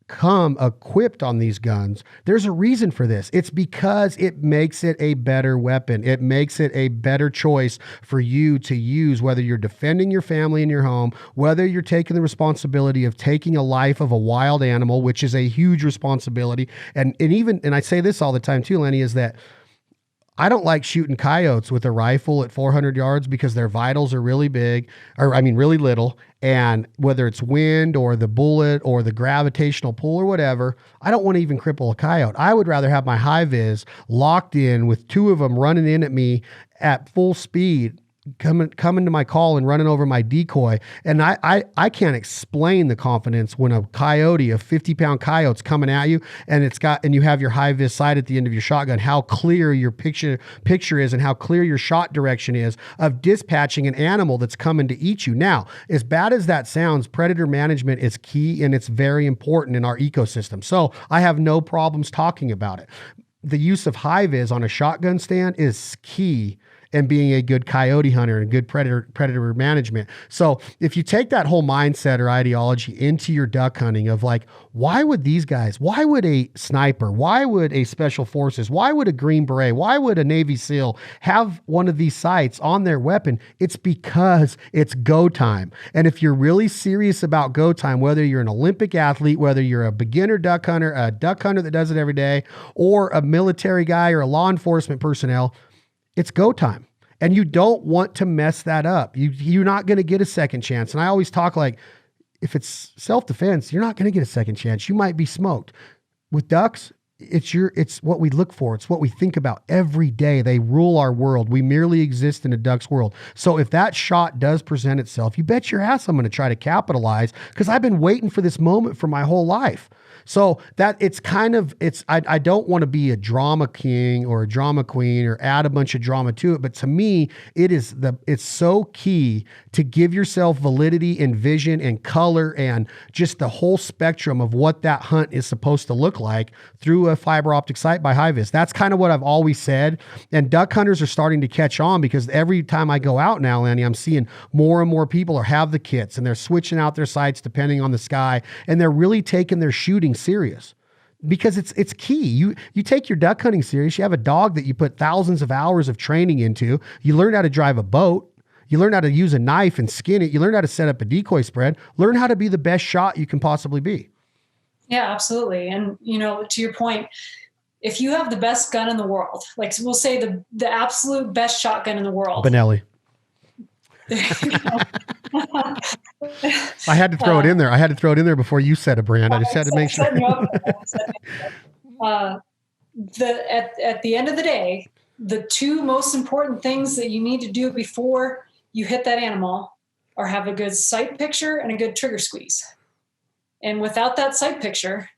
come equipped on these guns. There's a reason for this. It's because it makes it a better weapon. It makes it a better choice for you to use, whether you're defending your family in your home, whether you're taking the responsibility of taking a life of a wild animal, which is a huge responsibility. And I say this all the time too, Lenny, is that I don't like shooting coyotes with a rifle at 400 yards because their vitals are really big, really little. And whether it's wind or the bullet or the gravitational pull or whatever, I don't want to even cripple a coyote. I would rather have my HIVIZ locked in with two of them running in at me at full speed, coming to my call and running over my decoy. And I can't explain the confidence when a coyote, a 50-pound coyote's coming at you, and you have your HIVIZ sight at the end of your shotgun, how clear your picture is and how clear your shot direction is of dispatching an animal that's coming to eat you. Now, as bad as that sounds, predator management is key, and it's very important in our ecosystem. So I have no problems talking about it. The use of HIVIZ on a shotgun stand is key and being a good coyote hunter and good predator management. So if you take that whole mindset or ideology into your duck hunting of like, why would a sniper, why would a special forces, why would a Green Beret, why would a Navy SEAL have one of these sights on their weapon? It's because it's go time. And if you're really serious about go time, whether you're an Olympic athlete, whether you're a beginner duck hunter, a duck hunter that does it every day, or a military guy or a law enforcement personnel, it's go time. And you don't want to mess that up. You're not going to get a second chance. And I always talk like, if it's self-defense, you're not going to get a second chance. You might be smoked. With ducks, it's what we look for. It's what we think about every day. They rule our world. We merely exist in a duck's world. So if that shot does present itself, you bet your ass I'm going to try to capitalize, because I've been waiting for this moment for my whole life. So that I don't want to be a drama king or a drama queen or add a bunch of drama to it. But to me, it's so key to give yourself validity and vision and color and just the whole spectrum of what that hunt is supposed to look like through a fiber optic sight by HIVIZ. That's kind of what I've always said. And duck hunters are starting to catch on, because every time I go out now, Lanny, I'm seeing more and more people have the kits and they're switching out their sights depending on the sky. And they're really taking their shooting serious, because it's key. You take your duck hunting serious. You have a dog that you put thousands of hours of training into. You learn how to drive a boat. You learn how to use a knife and skin it. You learn how to set up a decoy spread. Learn how to be the best shot you can possibly be. Yeah, absolutely. And, to your point, if you have the best gun in the world, like we'll say the absolute best shotgun in the world. Benelli. I had to throw it in there. I had to throw it in there before you said a brand. I just had to make sure. At the end of the day, the two most important things that you need to do before you hit that animal are have a good sight picture and a good trigger squeeze. And without that sight picture,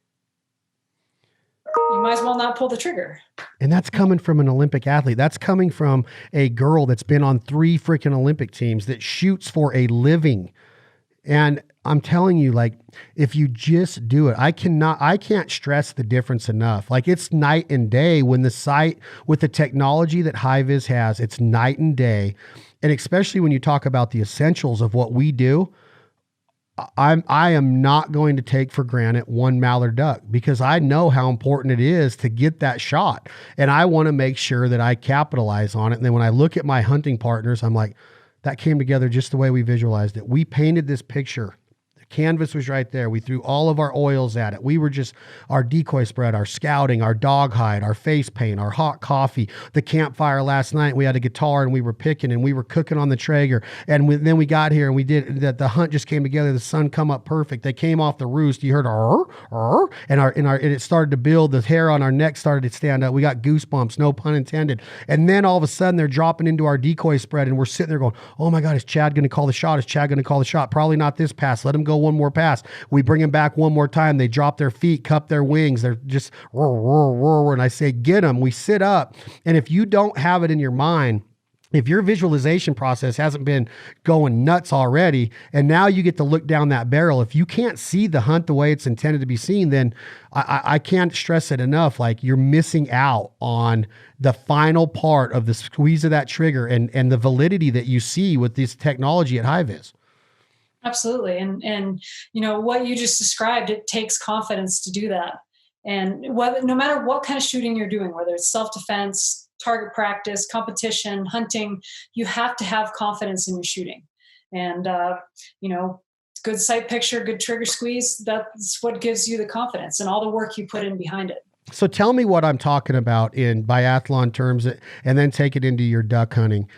you might as well not pull the trigger. And that's coming from an Olympic athlete. That's coming from a girl that's been on 3 freaking Olympic teams, that shoots for a living. And I'm telling you, like, if you just do it, I can't stress the difference enough. Like, it's night and day when the sight, with the technology that HIVIZ has, it's night and day. And especially when you talk about the essentials of what we do, I am not going to take for granted one mallard duck, because I know how important it is to get that shot. And I want to make sure that I capitalize on it. And then when I look at my hunting partners, I'm like, that came together just the way we visualized it. We painted this picture. Canvas was right there. We threw all of our oils at it. We were just our decoy spread, our scouting, our dog hide, our face paint, our hot coffee, the campfire last night. We had a guitar and we were picking and we were cooking on the Traeger. And then we got here and we did that. The hunt just came together. The sun come up perfect. They came off the roost. You heard and it started to build. The hair on our neck started to stand up. We got goosebumps, no pun intended. And then all of a sudden they're dropping into our decoy spread and we're sitting there going, oh my God, is Chad going to call the shot? Is Chad going to call the shot? Probably not this pass. Let him go one more pass. We bring them back one more time. They drop their feet, cup their wings. They're just roar, roar, roar. And I say, get them. We sit up. And if you don't have it in your mind, if your visualization process hasn't been going nuts already, and now you get to look down that barrel, if you can't see the hunt the way it's intended to be seen, then I can't stress it enough. Like, you're missing out on the final part of the squeeze of that trigger and the validity that you see with this technology at HIVIZ. Absolutely. And you know, what you just described, it takes confidence to do that. And no matter what kind of shooting you're doing, whether it's self-defense, target practice, competition, hunting, you have to have confidence in your shooting. And, you know, good sight picture, good trigger squeeze, that's what gives you the confidence and all the work you put in behind it. So tell me what I'm talking about in biathlon terms, and then take it into your duck hunting.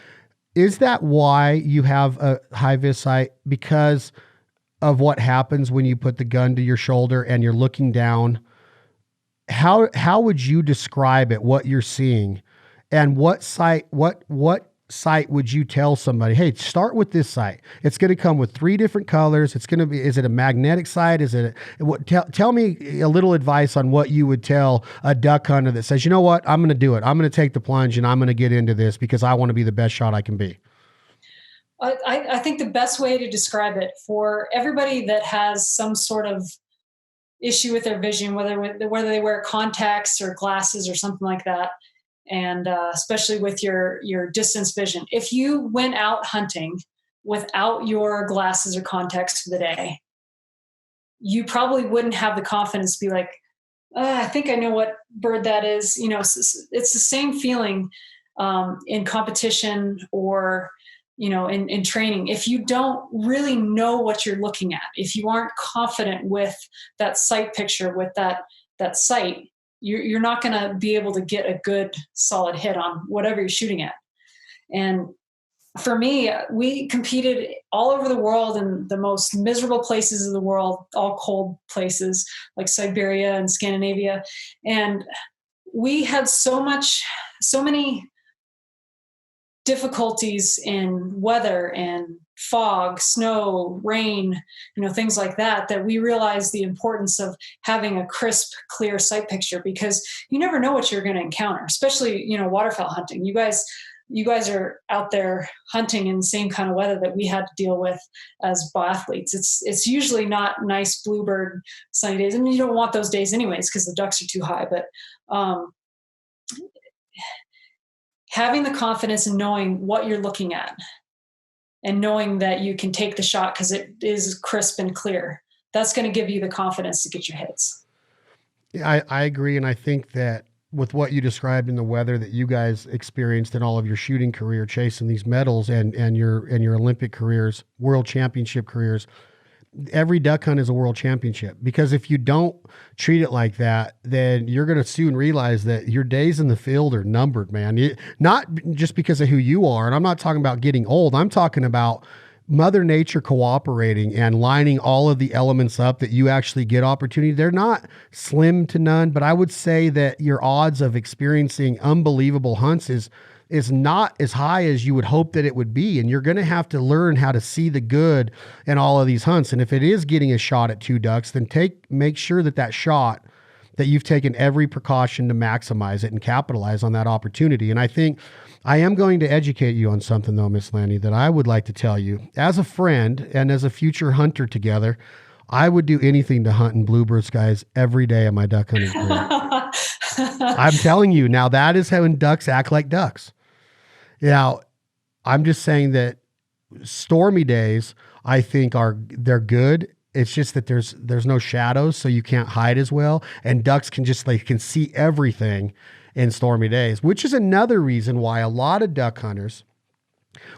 Is that why you have a HIVIZ sight? Because of what happens when you put the gun to your shoulder and you're looking down? How would you describe it, what you're seeing? And what sight would you tell somebody, hey, start with this sight? It's going to come with 3 different colors. It's going to be, is it a magnetic sight? Is it, tell me a little advice on what you would tell a duck hunter that says, you know what, I'm going to do it. I'm going to take the plunge and I'm going to get into this because I want to be the best shot I can be. I think the best way to describe it for everybody that has some sort of issue with their vision, whether they wear contacts or glasses or something like that, and especially with your distance vision. If you went out hunting without your glasses or contacts for the day, you probably wouldn't have the confidence to be like, I think I know what bird that is. You know, it's the same feeling in competition or, you know, in training. If you don't really know what you're looking at, if you aren't confident with that sight picture, with that sight, you're not going to be able to get a good solid hit on whatever you're shooting at. And for me, we competed all over the world in the most miserable places of the world, all cold places like Siberia and Scandinavia. And we had so many difficulties in weather and fog, snow, rain, you know, things like that, that we realized the importance of having a crisp, clear sight picture, because you never know what you're going to encounter, especially, you know, waterfowl hunting. You guys are out there hunting in the same kind of weather that we had to deal with as biathletes. It's usually not nice bluebird sunny days. I mean, you don't want those days anyways because the ducks are too high, but having the confidence in knowing what you're looking at and knowing that you can take the shot because it is crisp and clear, that's going to give you the confidence to get your hits. Yeah, I agree. And I think that with what you described in the weather that you guys experienced in all of your shooting career, chasing these medals and your Olympic careers, world championship careers, every duck hunt is a world championship, because if you don't treat it like that, then you're going to soon realize that your days in the field are numbered, man. Not just because of who you are. And I'm not talking about getting old. I'm talking about Mother Nature cooperating and lining all of the elements up that you actually get opportunity. They're not slim to none, but I would say that your odds of experiencing unbelievable hunts is not as high as you would hope that it would be. And you're going to have to learn how to see the good in all of these hunts. And if it is getting a shot at 2 ducks, then make sure that shot, that you've taken every precaution to maximize it and capitalize on that opportunity. And I think I am going to educate you on something, though, Miss Lanny, that I would like to tell you. As a friend and as a future hunter together, I would do anything to hunt in bluebird skies every day of my duck hunting career. I'm telling you, now that is how ducks act like ducks. Now, I'm just saying that stormy days, I think they're good. It's just that there's no shadows, so you can't hide as well. And ducks can can see everything in stormy days, which is another reason why a lot of duck hunters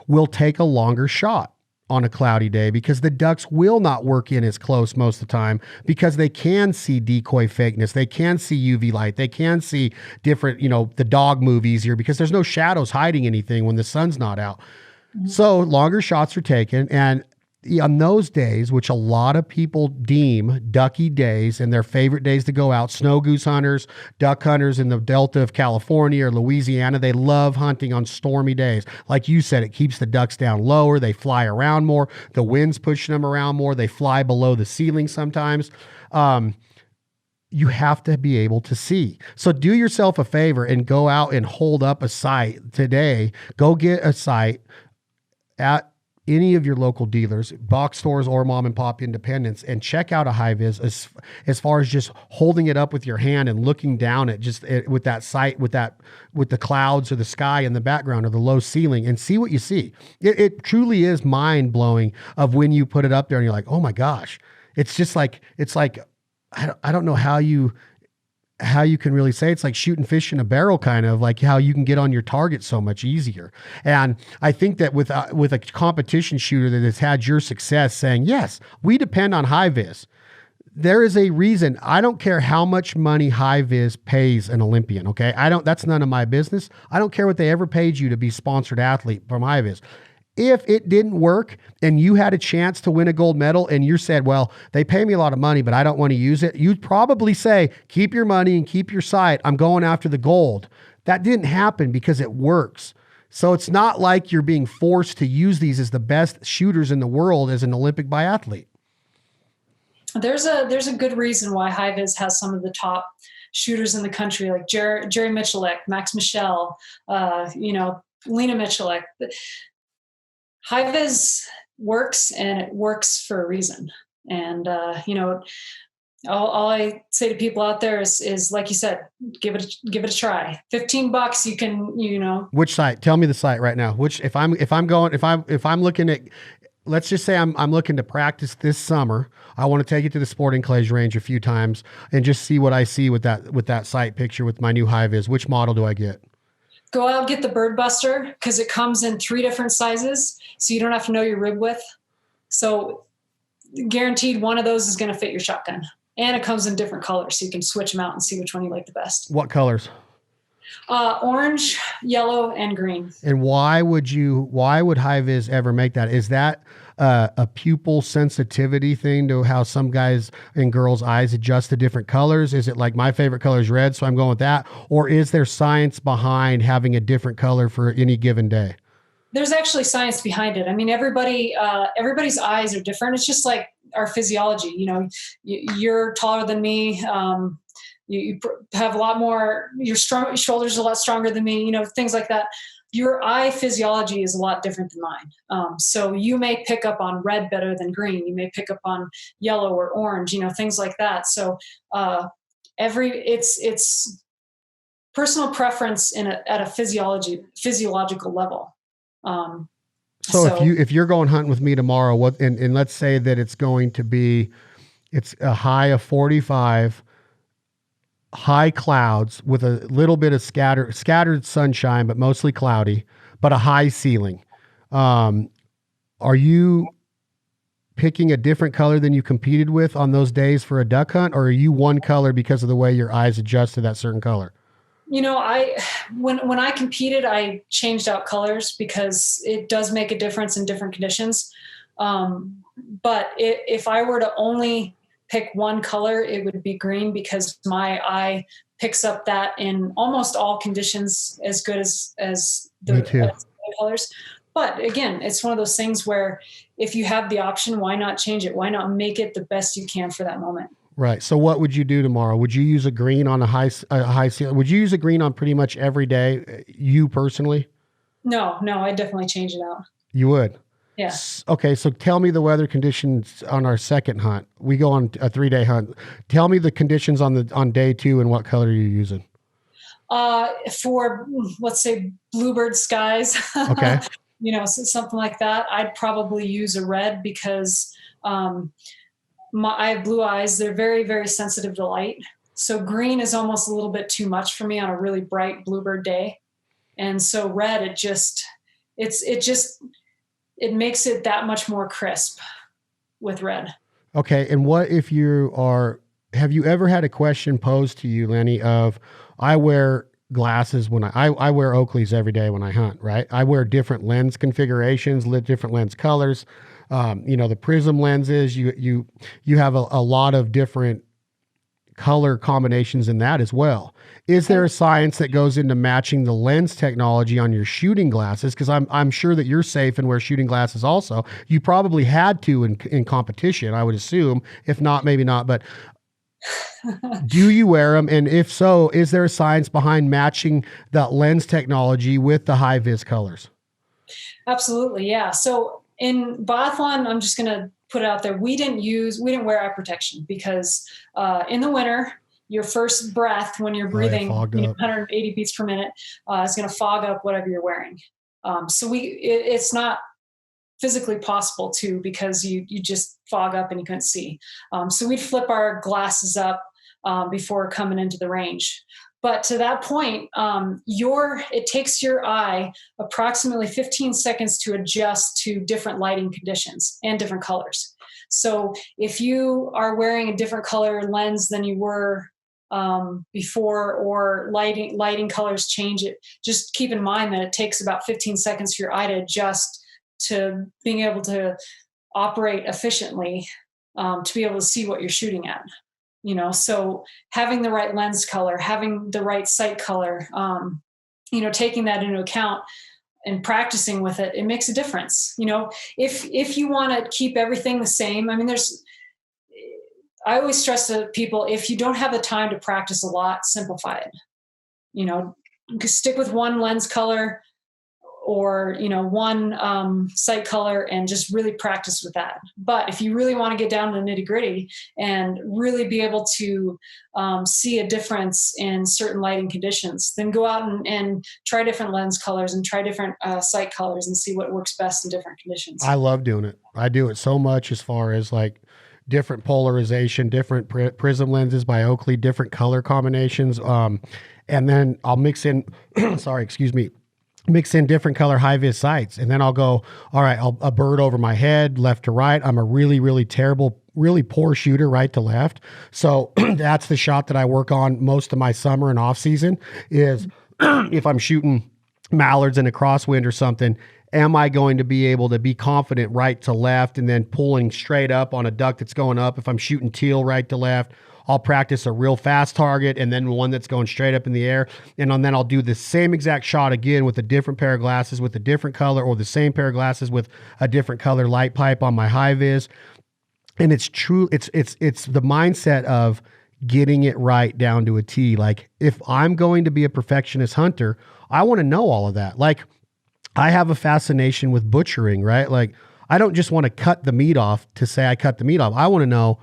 will take a longer shot on a cloudy day, because the ducks will not work in as close most of the time, because they can see decoy fakeness. They can see UV light. They can see different, the dog move easier because there's no shadows hiding anything when the sun's not out. Mm-hmm. So longer shots are taken. And on those days, which a lot of people deem ducky days and their favorite days to go out, snow goose hunters, duck hunters in the Delta of California or Louisiana, they love hunting on stormy days. Like you said, it keeps the ducks down lower. They fly around more. The wind's pushing them around more. They fly below the ceiling sometimes. You have to be able to see. So do yourself a favor and go out and hold up a sight today. Go get a sight at any of your local dealers, box stores or mom and pop independents, and check out a HIVIZ as far as just holding it up with your hand and looking down at with that sight, with the clouds or the sky in the background or the low ceiling, and see what you see. It truly is mind blowing of when you put it up there and you're like, oh my gosh, it's like, I don't know how you can really say it's like shooting fish in a barrel, kind of like how you can get on your target so much easier. And I think that with a competition shooter that has had your success saying, yes, we depend on HIVIZ, there is a reason. I don't care how much money HIVIZ pays an Olympian. Okay. That's none of my business. I don't care what they ever paid you to be sponsored athlete from HIVIZ. If it didn't work and you had a chance to win a gold medal and you said, well, they pay me a lot of money, but I don't want to use it, you'd probably say, keep your money and keep your sight. I'm going after the gold. That didn't happen because it works. So it's not like you're being forced to use these as the best shooters in the world as an Olympic biathlete. There's a good reason why HIVIZ has some of the top shooters in the country, like Jerry Michalek, Max Michel, Lena Michalek. HIVIZ works, and it works for a reason. And, all I say to people out there is like you said, give it a try. $15, you can, Which site? Tell me the site right now. Which, if I'm looking at, let's just say I'm looking to practice this summer. I want to take it to the sporting clays range a few times and just see what I see with that site picture with my new HIVIZ. Which model do I get? Go out and get the Bird Buster, because it comes in 3 different sizes, so you don't have to know your rib width. So guaranteed one of those is going to fit your shotgun. And it comes in different colors, so you can switch them out and see which one you like the best. What colors? Orange, yellow, and green. And why would HIVIZ ever make that? Is that a pupil sensitivity thing to how some guys and girls' eyes adjust to different colors? Is it like my favorite color is red, so I'm going with that? Or is there science behind having a different color for any given day? There's actually science behind it. I mean, everybody's eyes are different. It's just like our physiology. You're taller than me. You have a lot more, your shoulders are a lot stronger than me, things like that. Your eye physiology is a lot different than mine. So you may pick up on red better than green. You may pick up on yellow or orange, things like that. So it's personal preference at a physiological level. So if you're going hunting with me tomorrow, and let's say that it's a high of 45, high clouds with a little bit of scattered sunshine, but mostly cloudy, but a high ceiling. Are you picking a different color than you competed with on those days for a duck hunt, or are you one color because of the way your eyes adjust to that certain color? When I competed, I changed out colors because it does make a difference in different conditions. But if I were to only pick one color, it would be green, because my eye picks up that in almost all conditions as good as the colors. But again, it's one of those things where if you have the option, why not change it? Why not make it the best you can for that moment? Right. So what would you do tomorrow? Would you use a green on a high ceiling? Would you use a green on pretty much every day, you personally? No, I definitely change it out. You would? Yeah. Okay. So tell me the weather conditions on our second hunt. We go on a 3-day hunt. Tell me the conditions on day 2 and what color you're using. For, let's say, bluebird skies. Okay. Something like that. I'd probably use a red because, I have blue eyes. They're very, very sensitive to light. So green is almost a little bit too much for me on a really bright bluebird day. And so red, it makes it that much more crisp with red. Okay. And what if have you ever had a question posed to you, Lanny, of, I wear glasses when I wear Oakleys every day when I hunt, right? I wear different lens configurations, different lens colors. The prism lenses, you have a lot of different color combinations in that as well. Is there a science that goes into matching the lens technology on your shooting glasses? Because I'm sure that you're safe and wear shooting glasses also. You probably had to in competition, I would assume. If not, maybe not. But do you wear them? And if so, is there a science behind matching that lens technology with the HIVIZ colors? Absolutely, yeah. So in biathlon, I'm just going to put it out there. We didn't wear eye protection because in the winter, your first breath when you're breathing 180 beats per minute is going to fog up whatever you're wearing. So it's not physically possible to, because you just fog up and you couldn't see. So we'd flip our glasses up before coming into the range. But to that point, it takes your eye approximately 15 seconds to adjust to different lighting conditions and different colors. So if you are wearing a different color lens than you were before, or lighting colors change, it just keep in mind that it takes about 15 seconds for your eye to adjust to being able to operate efficiently, to be able to see what you're shooting at. So having the right lens color, having the right sight color, taking that into account and practicing with it, it makes a difference. If you want to keep everything the same, I always stress to people, if you don't have the time to practice a lot, simplify it. Stick with one lens color or, one sight color and just really practice with that. But if you really want to get down to the nitty gritty and really be able to see a difference in certain lighting conditions, then go out and try different lens colors and try different sight colors and see what works best in different conditions. I love doing it. I do it so much as far as like different polarization, different prism lenses by Oakley, different color combinations. And then I'll mix in, mix in different color HIVIZ sights. And then I'll go, all right, a bird over my head, left to right. I'm a really, really terrible, really poor shooter, right to left. So that's the shot that I work on most of my summer and off season is if I'm shooting mallards in a crosswind or something, am I going to be able to be confident right to left and then pulling straight up on a duck that's going up? If I'm shooting teal right to left, I'll practice a real fast target and then one that's going straight up in the air. And then I'll do the same exact shot again with a different pair of glasses with a different color, or the same pair of glasses with a different color light pipe on my HIVIZ. And it's true. It's the mindset of getting it right down to a T. Like if I'm going to be a perfectionist hunter, I want to know all of that. Like I have a fascination with butchering, right? Like I don't just want to cut the meat off to say I cut the meat off. I want to know,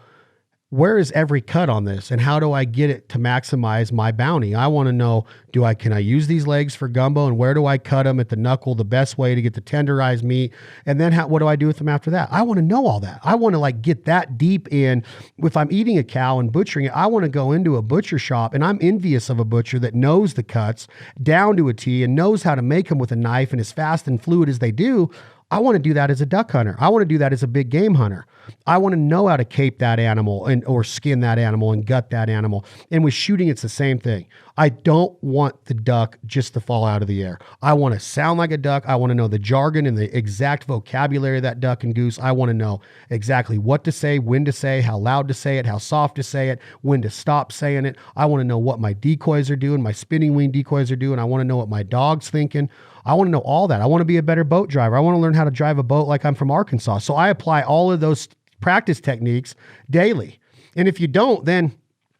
where is every cut on this and how do I get it to maximize my bounty? I want to know, can I use these legs for gumbo, and where do I cut them at the knuckle the best way to get the tenderized meat? And then what do I do with them after that? I want to know all that. I want to get that deep in. If I'm eating a cow and butchering it, I want to go into a butcher shop, and I'm envious of a butcher that knows the cuts down to a T and knows how to make them with a knife and as fast and fluid as they do. I want to do that as a duck hunter. I want to do that as a big game hunter. I want to know how to cape that animal or skin that animal and gut that animal. And with shooting, it's the same thing. I don't want the duck just to fall out of the air. I want to sound like a duck. I want to know the jargon and the exact vocabulary of that duck and goose. I want to know exactly what to say, when to say, how loud to say it, how soft to say it, when to stop saying it. I want to know what my decoys are doing, my spinning wing decoys are doing. I want to know what my dog's thinking. I want to know all that. I want to be a better boat driver. I want to learn how to drive a boat like I'm from Arkansas. So I apply all of those practice techniques daily. And if you don't, then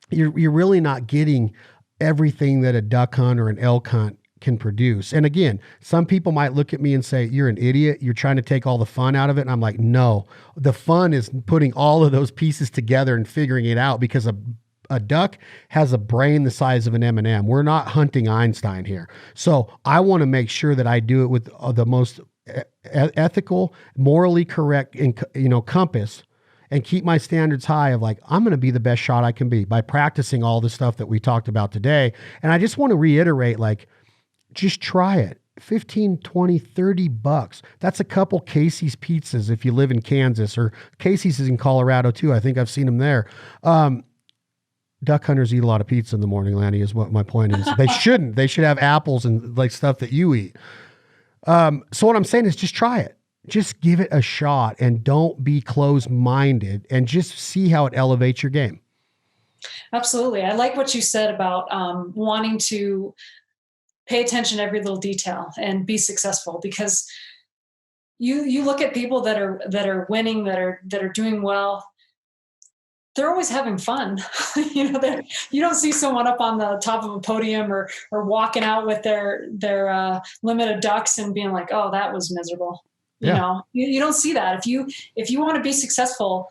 you're really not getting everything that a duck hunt or an elk hunt can produce. And again, some people might look at me and say, you're an idiot. You're trying to take all the fun out of it. And I'm like, no, the fun is putting all of those pieces together and figuring it out, because a duck has a brain the size of an M&M. We're not hunting Einstein here. So I want to make sure that I do it with the most ethical, morally correct, compass, and keep my standards high of like, I'm going to be the best shot I can be by practicing all the stuff that we talked about today. And I just want to reiterate, like, just try it. 15, 20, 30 bucks. That's a couple Casey's pizzas if you live in Kansas, or Casey's is in Colorado too. I think I've seen them there. Duck hunters eat a lot of pizza in the morning, Lanny, is what my point is. They shouldn't. They should have apples and like stuff that you eat. So what I'm saying is just try it. Just give it a shot and don't be closed-minded, and just see how it elevates your game. Absolutely. I like what you said about wanting to pay attention to every little detail and be successful, because you look at people that are winning, that are doing well. They're always having fun. You don't see someone up on the top of a podium or walking out with their limit of ducks and being like, oh, that was miserable. You don't see that. If you want to be successful,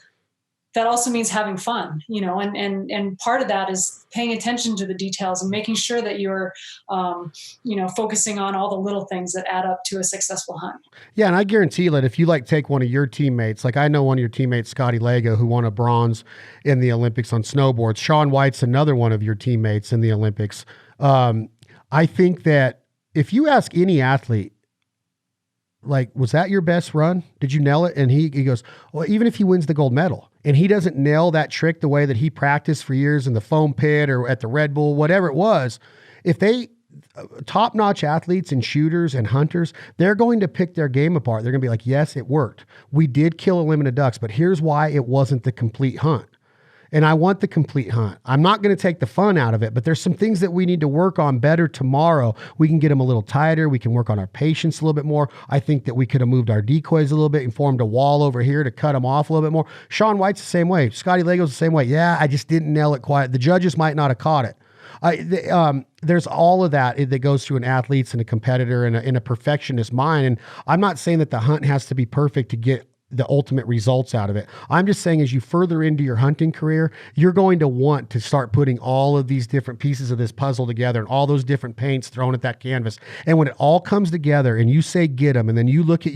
that also means having fun, and part of that is paying attention to the details and making sure that you're, focusing on all the little things that add up to a successful hunt. Yeah. And I guarantee that if you take one of your teammates, like I know one of your teammates, Scotty Lego, who won a bronze in the Olympics on snowboards. Shaun White's another one of your teammates in the Olympics. I think that if you ask any athlete, like, was that your best run? Did you nail it? And he goes, well, even if he wins the gold medal and he doesn't nail that trick the way that he practiced for years in the foam pit or at the Red Bull, whatever it was, if they top-notch athletes and shooters and hunters, they're going to pick their game apart. They're going to be like, yes, it worked. We did kill a limit of ducks, but here's why it wasn't the complete hunt. And I want the complete hunt. I'm not going to take the fun out of it, but there's some things that we need to work on better tomorrow. We can get them a little tighter. We can work on our patience a little bit more. I think that we could have moved our decoys a little bit and formed a wall over here to cut them off a little bit more. Shaun White's the same way. Scotty Lego's the same way. Yeah, I just didn't nail it quite. The judges might not have caught it. There's all of that goes through an athlete's and a competitor and in a perfectionist mind. And I'm not saying that the hunt has to be perfect to get the ultimate results out of it. I'm just saying, as you further into your hunting career, you're going to want to start putting all of these different pieces of this puzzle together and all those different paints thrown at that canvas. And when it all comes together and you say, get them, and then you look at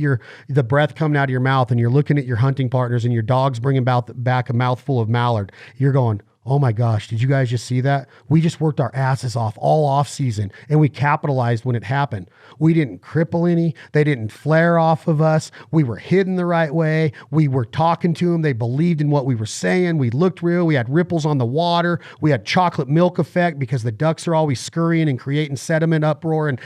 the breath coming out of your mouth and you're looking at your hunting partners and your dog's bringing back a mouthful of mallard, you're going, oh my gosh, did you guys just see that? We just worked our asses off all off season and we capitalized when it happened. We didn't cripple any. They didn't flare off of us. We were hidden the right way. We were talking to them. They believed in what we were saying. We looked real. We had ripples on the water. We had chocolate milk effect because the ducks are always scurrying and creating sediment uproar and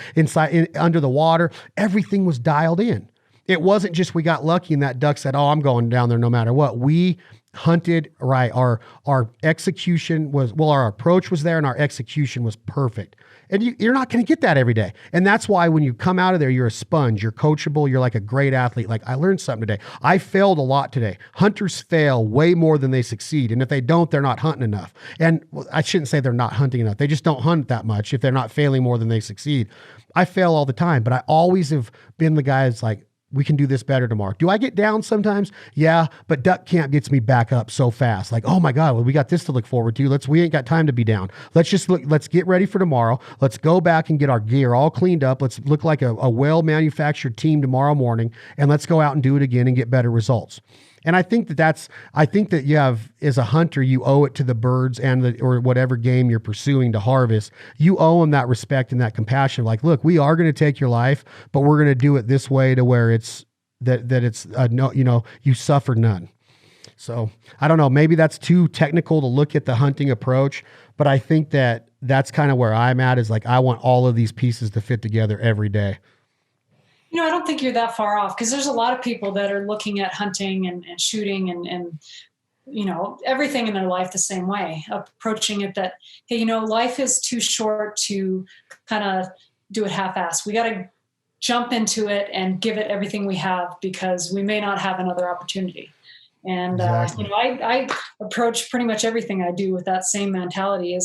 under the water. Everything was dialed in. It wasn't just we got lucky and that duck said, oh, I'm going down there no matter what. We hunted right. Our execution was, our approach was there and our execution was perfect. And you're not going to get that every day. And that's why when you come out of there, you're a sponge, you're coachable, you're like a great athlete. Like, I learned something today. I failed a lot today. Hunters fail way more than they succeed. And if they don't, they're not hunting enough. And I shouldn't say they're not hunting enough. They just don't hunt that much if they're not failing more than they succeed. I fail all the time, but I always have been the guy that's like, we can do this better tomorrow. Do I get down sometimes? Yeah, but duck camp gets me back up so fast. Like, oh my God, well, we got this to look forward to. We ain't got time to be down. Let's get ready for tomorrow. Let's go back and get our gear all cleaned up. Let's look like a well-manufactured team tomorrow morning, and let's go out and do it again and get better results. And I think that you have, as a hunter, you owe it to the birds or whatever game you're pursuing to harvest. You owe them that respect and that compassion. Like, look, we are going to take your life, but we're going to do it this way to where it's that it's no, you suffer none. So I don't know, maybe that's too technical to look at the hunting approach, but I think that's kind of where I'm at, is like, I want all of these pieces to fit together every day. I don't think you're that far off, because there's a lot of people that are looking at hunting and shooting and everything in their life the same way, approaching it that, hey, life is too short to kind of do it half-assed. We got to jump into it and give it everything we have, because we may not have another opportunity. And, Exactly. I approach pretty much everything I do with that same mentality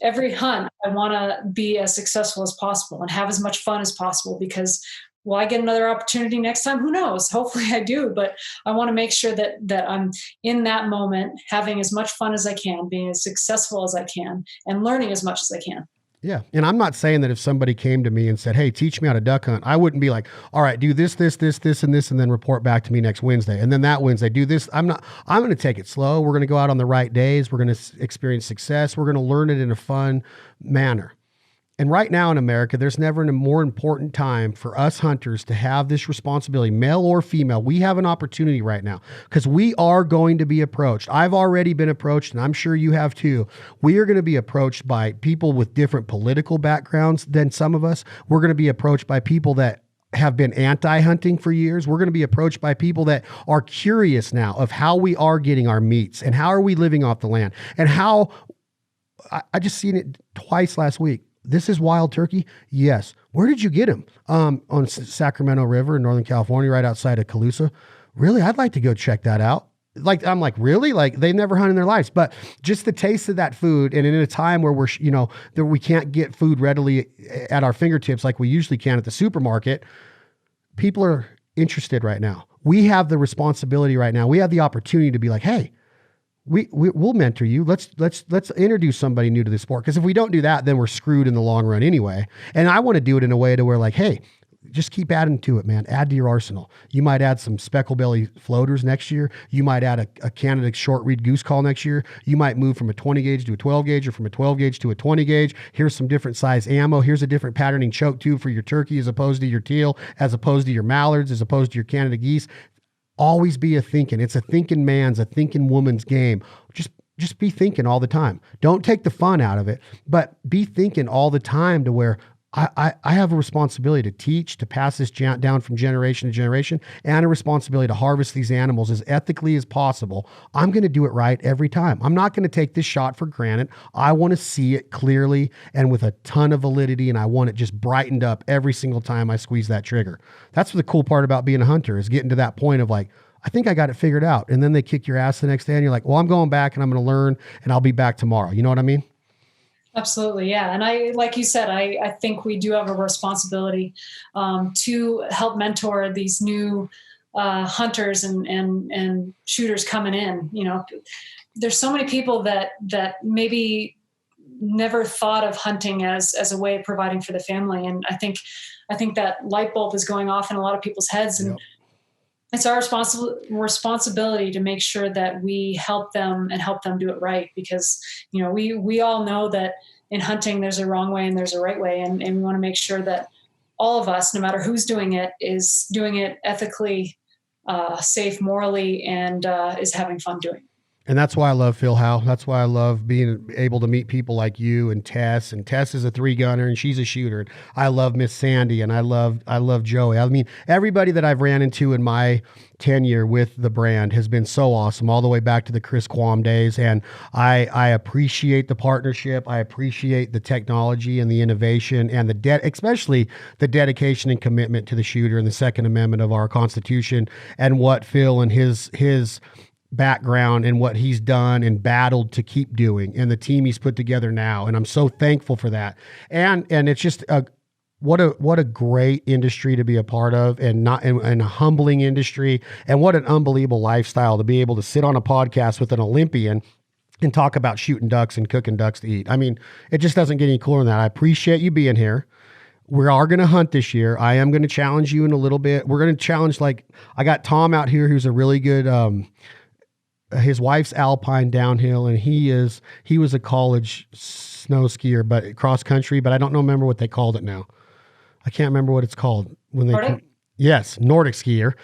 every hunt, I want to be as successful as possible and have as much fun as possible, because will I get another opportunity next time? Who knows? Hopefully I do, but I want to make sure that I'm in that moment, having as much fun as I can, being as successful as I can, and learning as much as I can. Yeah. And I'm not saying that if somebody came to me and said, hey, teach me how to duck hunt, I wouldn't be like, all right, do this, and this, and then report back to me next Wednesday. And then that Wednesday, do this. I'm going to take it slow. We're going to go out on the right days. We're going to experience success. We're going to learn it in a fun manner. And right now in America, there's never a more important time for us hunters to have this responsibility, male or female. We have an opportunity right now, because we are going to be approached. I've already been approached, and I'm sure you have too. We are going to be approached by people with different political backgrounds than some of us. We're going to be approached by people that have been anti-hunting for years. We're going to be approached by people that are curious now of how we are getting our meats and how are we living off the land, and how I just seen it twice last week. This is wild turkey. Yes. Where did you get him? On Sacramento River in Northern California, right outside of Calusa. Really? I'd like to go check that out. I'm like, really? Like, they've never hunted in their lives, but just the taste of that food. And in a time where that we can't get food readily at our fingertips, like we usually can at the supermarket, people are interested right now. We have the responsibility right now. We have the opportunity to be like, hey, we'll mentor you. Let's introduce somebody new to the sport. Because if we don't do that, then we're screwed in the long run anyway. And I want to do it in a way to where, like, hey, just keep adding to it, man. Add to your arsenal. You might add some speckle belly floaters next year. You might add a Canada short reed goose call next year. You might move from a 20 gauge to a 12 gauge, or from a 12 gauge to a 20 gauge. Here's some different size ammo. Here's a different patterning choke tube for your turkey, as opposed to your teal, as opposed to your mallards, as opposed to your Canada geese. Always be a thinking. It's a thinking man's, a thinking woman's game. Just be thinking all the time. Don't take the fun out of it, but be thinking all the time, to where I have a responsibility to teach, to pass this down from generation to generation, and a responsibility to harvest these animals as ethically as possible. I'm going to do it right every time. I'm not going to take this shot for granted. I want to see it clearly and with a ton of validity, and I want it just brightened up every single time I squeeze that trigger. That's the cool part about being a hunter, is getting to that point of like, I think I got it figured out. And then they kick your ass the next day, and you're like, well, I'm going back and I'm going to learn, and I'll be back tomorrow. You know what I mean? Absolutely. Yeah. And like you said, I think we do have a responsibility to help mentor these new hunters and shooters coming in. There's so many people that maybe never thought of hunting as a way of providing for the family. And I think that light bulb is going off in a lot of people's heads. And it's our responsibility to make sure that we help them do it right, because, we all know that in hunting, there's a wrong way and there's a right way. And we want to make sure that all of us, no matter who's doing it, is doing it ethically, safe, morally, and is having fun doing it. And that's why I love Phil Howe. That's why I love being able to meet people like you and Tess. And Tess is a 3-gunner and she's a shooter. And I love Miss Sandy, and I love Joey. I mean, everybody that I've ran into in my tenure with the brand has been so awesome, all the way back to the Chris Quam days. And I appreciate the partnership. I appreciate the technology and the innovation, and especially the dedication and commitment to the shooter and the Second Amendment of our Constitution, and what Phil and his background and what he's done and battled to keep doing, and the team he's put together now. And I'm so thankful for that. And it's just what a great industry to be a part of, and a humbling industry, and what an unbelievable lifestyle to be able to sit on a podcast with an Olympian and talk about shooting ducks and cooking ducks to eat. I mean, it just doesn't get any cooler than that. I appreciate you being here. We are going to hunt this year. I am going to challenge you in a little bit. We're going to challenge, like, I got Tom out here, who's a really good, his wife's alpine downhill, and he was a college snow skier, but cross country, but I don't remember what they called it now. I can't remember what it's called. when they Nordic? Yes, Nordic skier.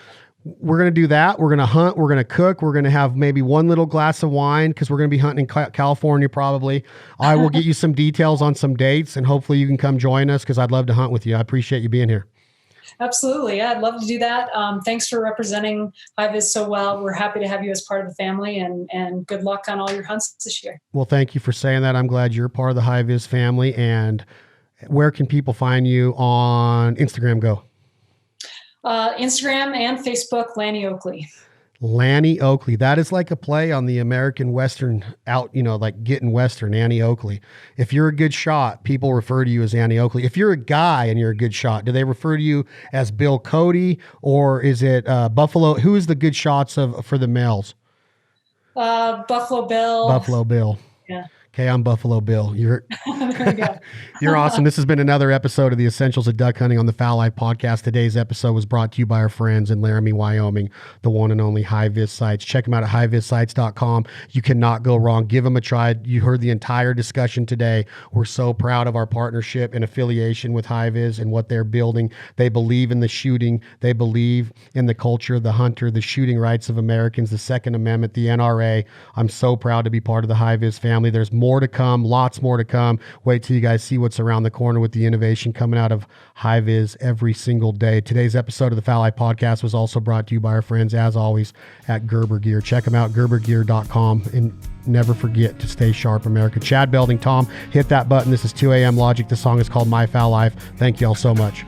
We're going to do that. We're going to hunt. We're going to cook. We're going to have maybe one little glass of wine because we're going to be hunting in California probably. I will get you some details on some dates, and hopefully you can come join us because I'd love to hunt with you. I appreciate you being here. Absolutely. Yeah, I'd love to do that. Thanks for representing HIVIZ so well. We're happy to have you as part of the family, and good luck on all your hunts this year. Well, thank you for saying that. I'm glad you're part of the HIVIZ family. And where can people find you on Instagram? Go. Instagram and Facebook, Lanny Oakley. Lanny Oakley. That is like a play on the American Western like Getting Western, Annie Oakley. If you're a good shot, people refer to you as Annie Oakley. If you're a guy and you're a good shot, do they refer to you as Bill Cody, or is it Buffalo? Who is the good shots for the males? Buffalo Bill. Buffalo Bill. Yeah. Okay, I'm Buffalo Bill. There we go. You're awesome. This has been another episode of the Essentials of Duck Hunting on the Fowl Life podcast. Today's episode was brought to you by our friends in Laramie, Wyoming, the one and only HIVIZ Sites. Check them out at HIVIZsites.com. You cannot go wrong. Give them a try. You heard the entire discussion today. We're so proud of our partnership and affiliation with HIVIZ and what they're building. They believe in the shooting. They believe in the culture of the hunter, the shooting rights of Americans, the Second Amendment, the NRA. I'm so proud to be part of the HIVIZ family. There's more to come, lots more to come. Wait till you guys see what's around the corner with the innovation coming out of HIVIZ every single day. Today's episode of the Fowl Life podcast was also brought to you by our friends, as always, at Gerber Gear. Check them out, gerbergear.com, and never forget to stay sharp, America. Chad Belding, Tom, hit that button. This is 2 a.m. Logic. The song is called My Fowl Life. Thank you all so much.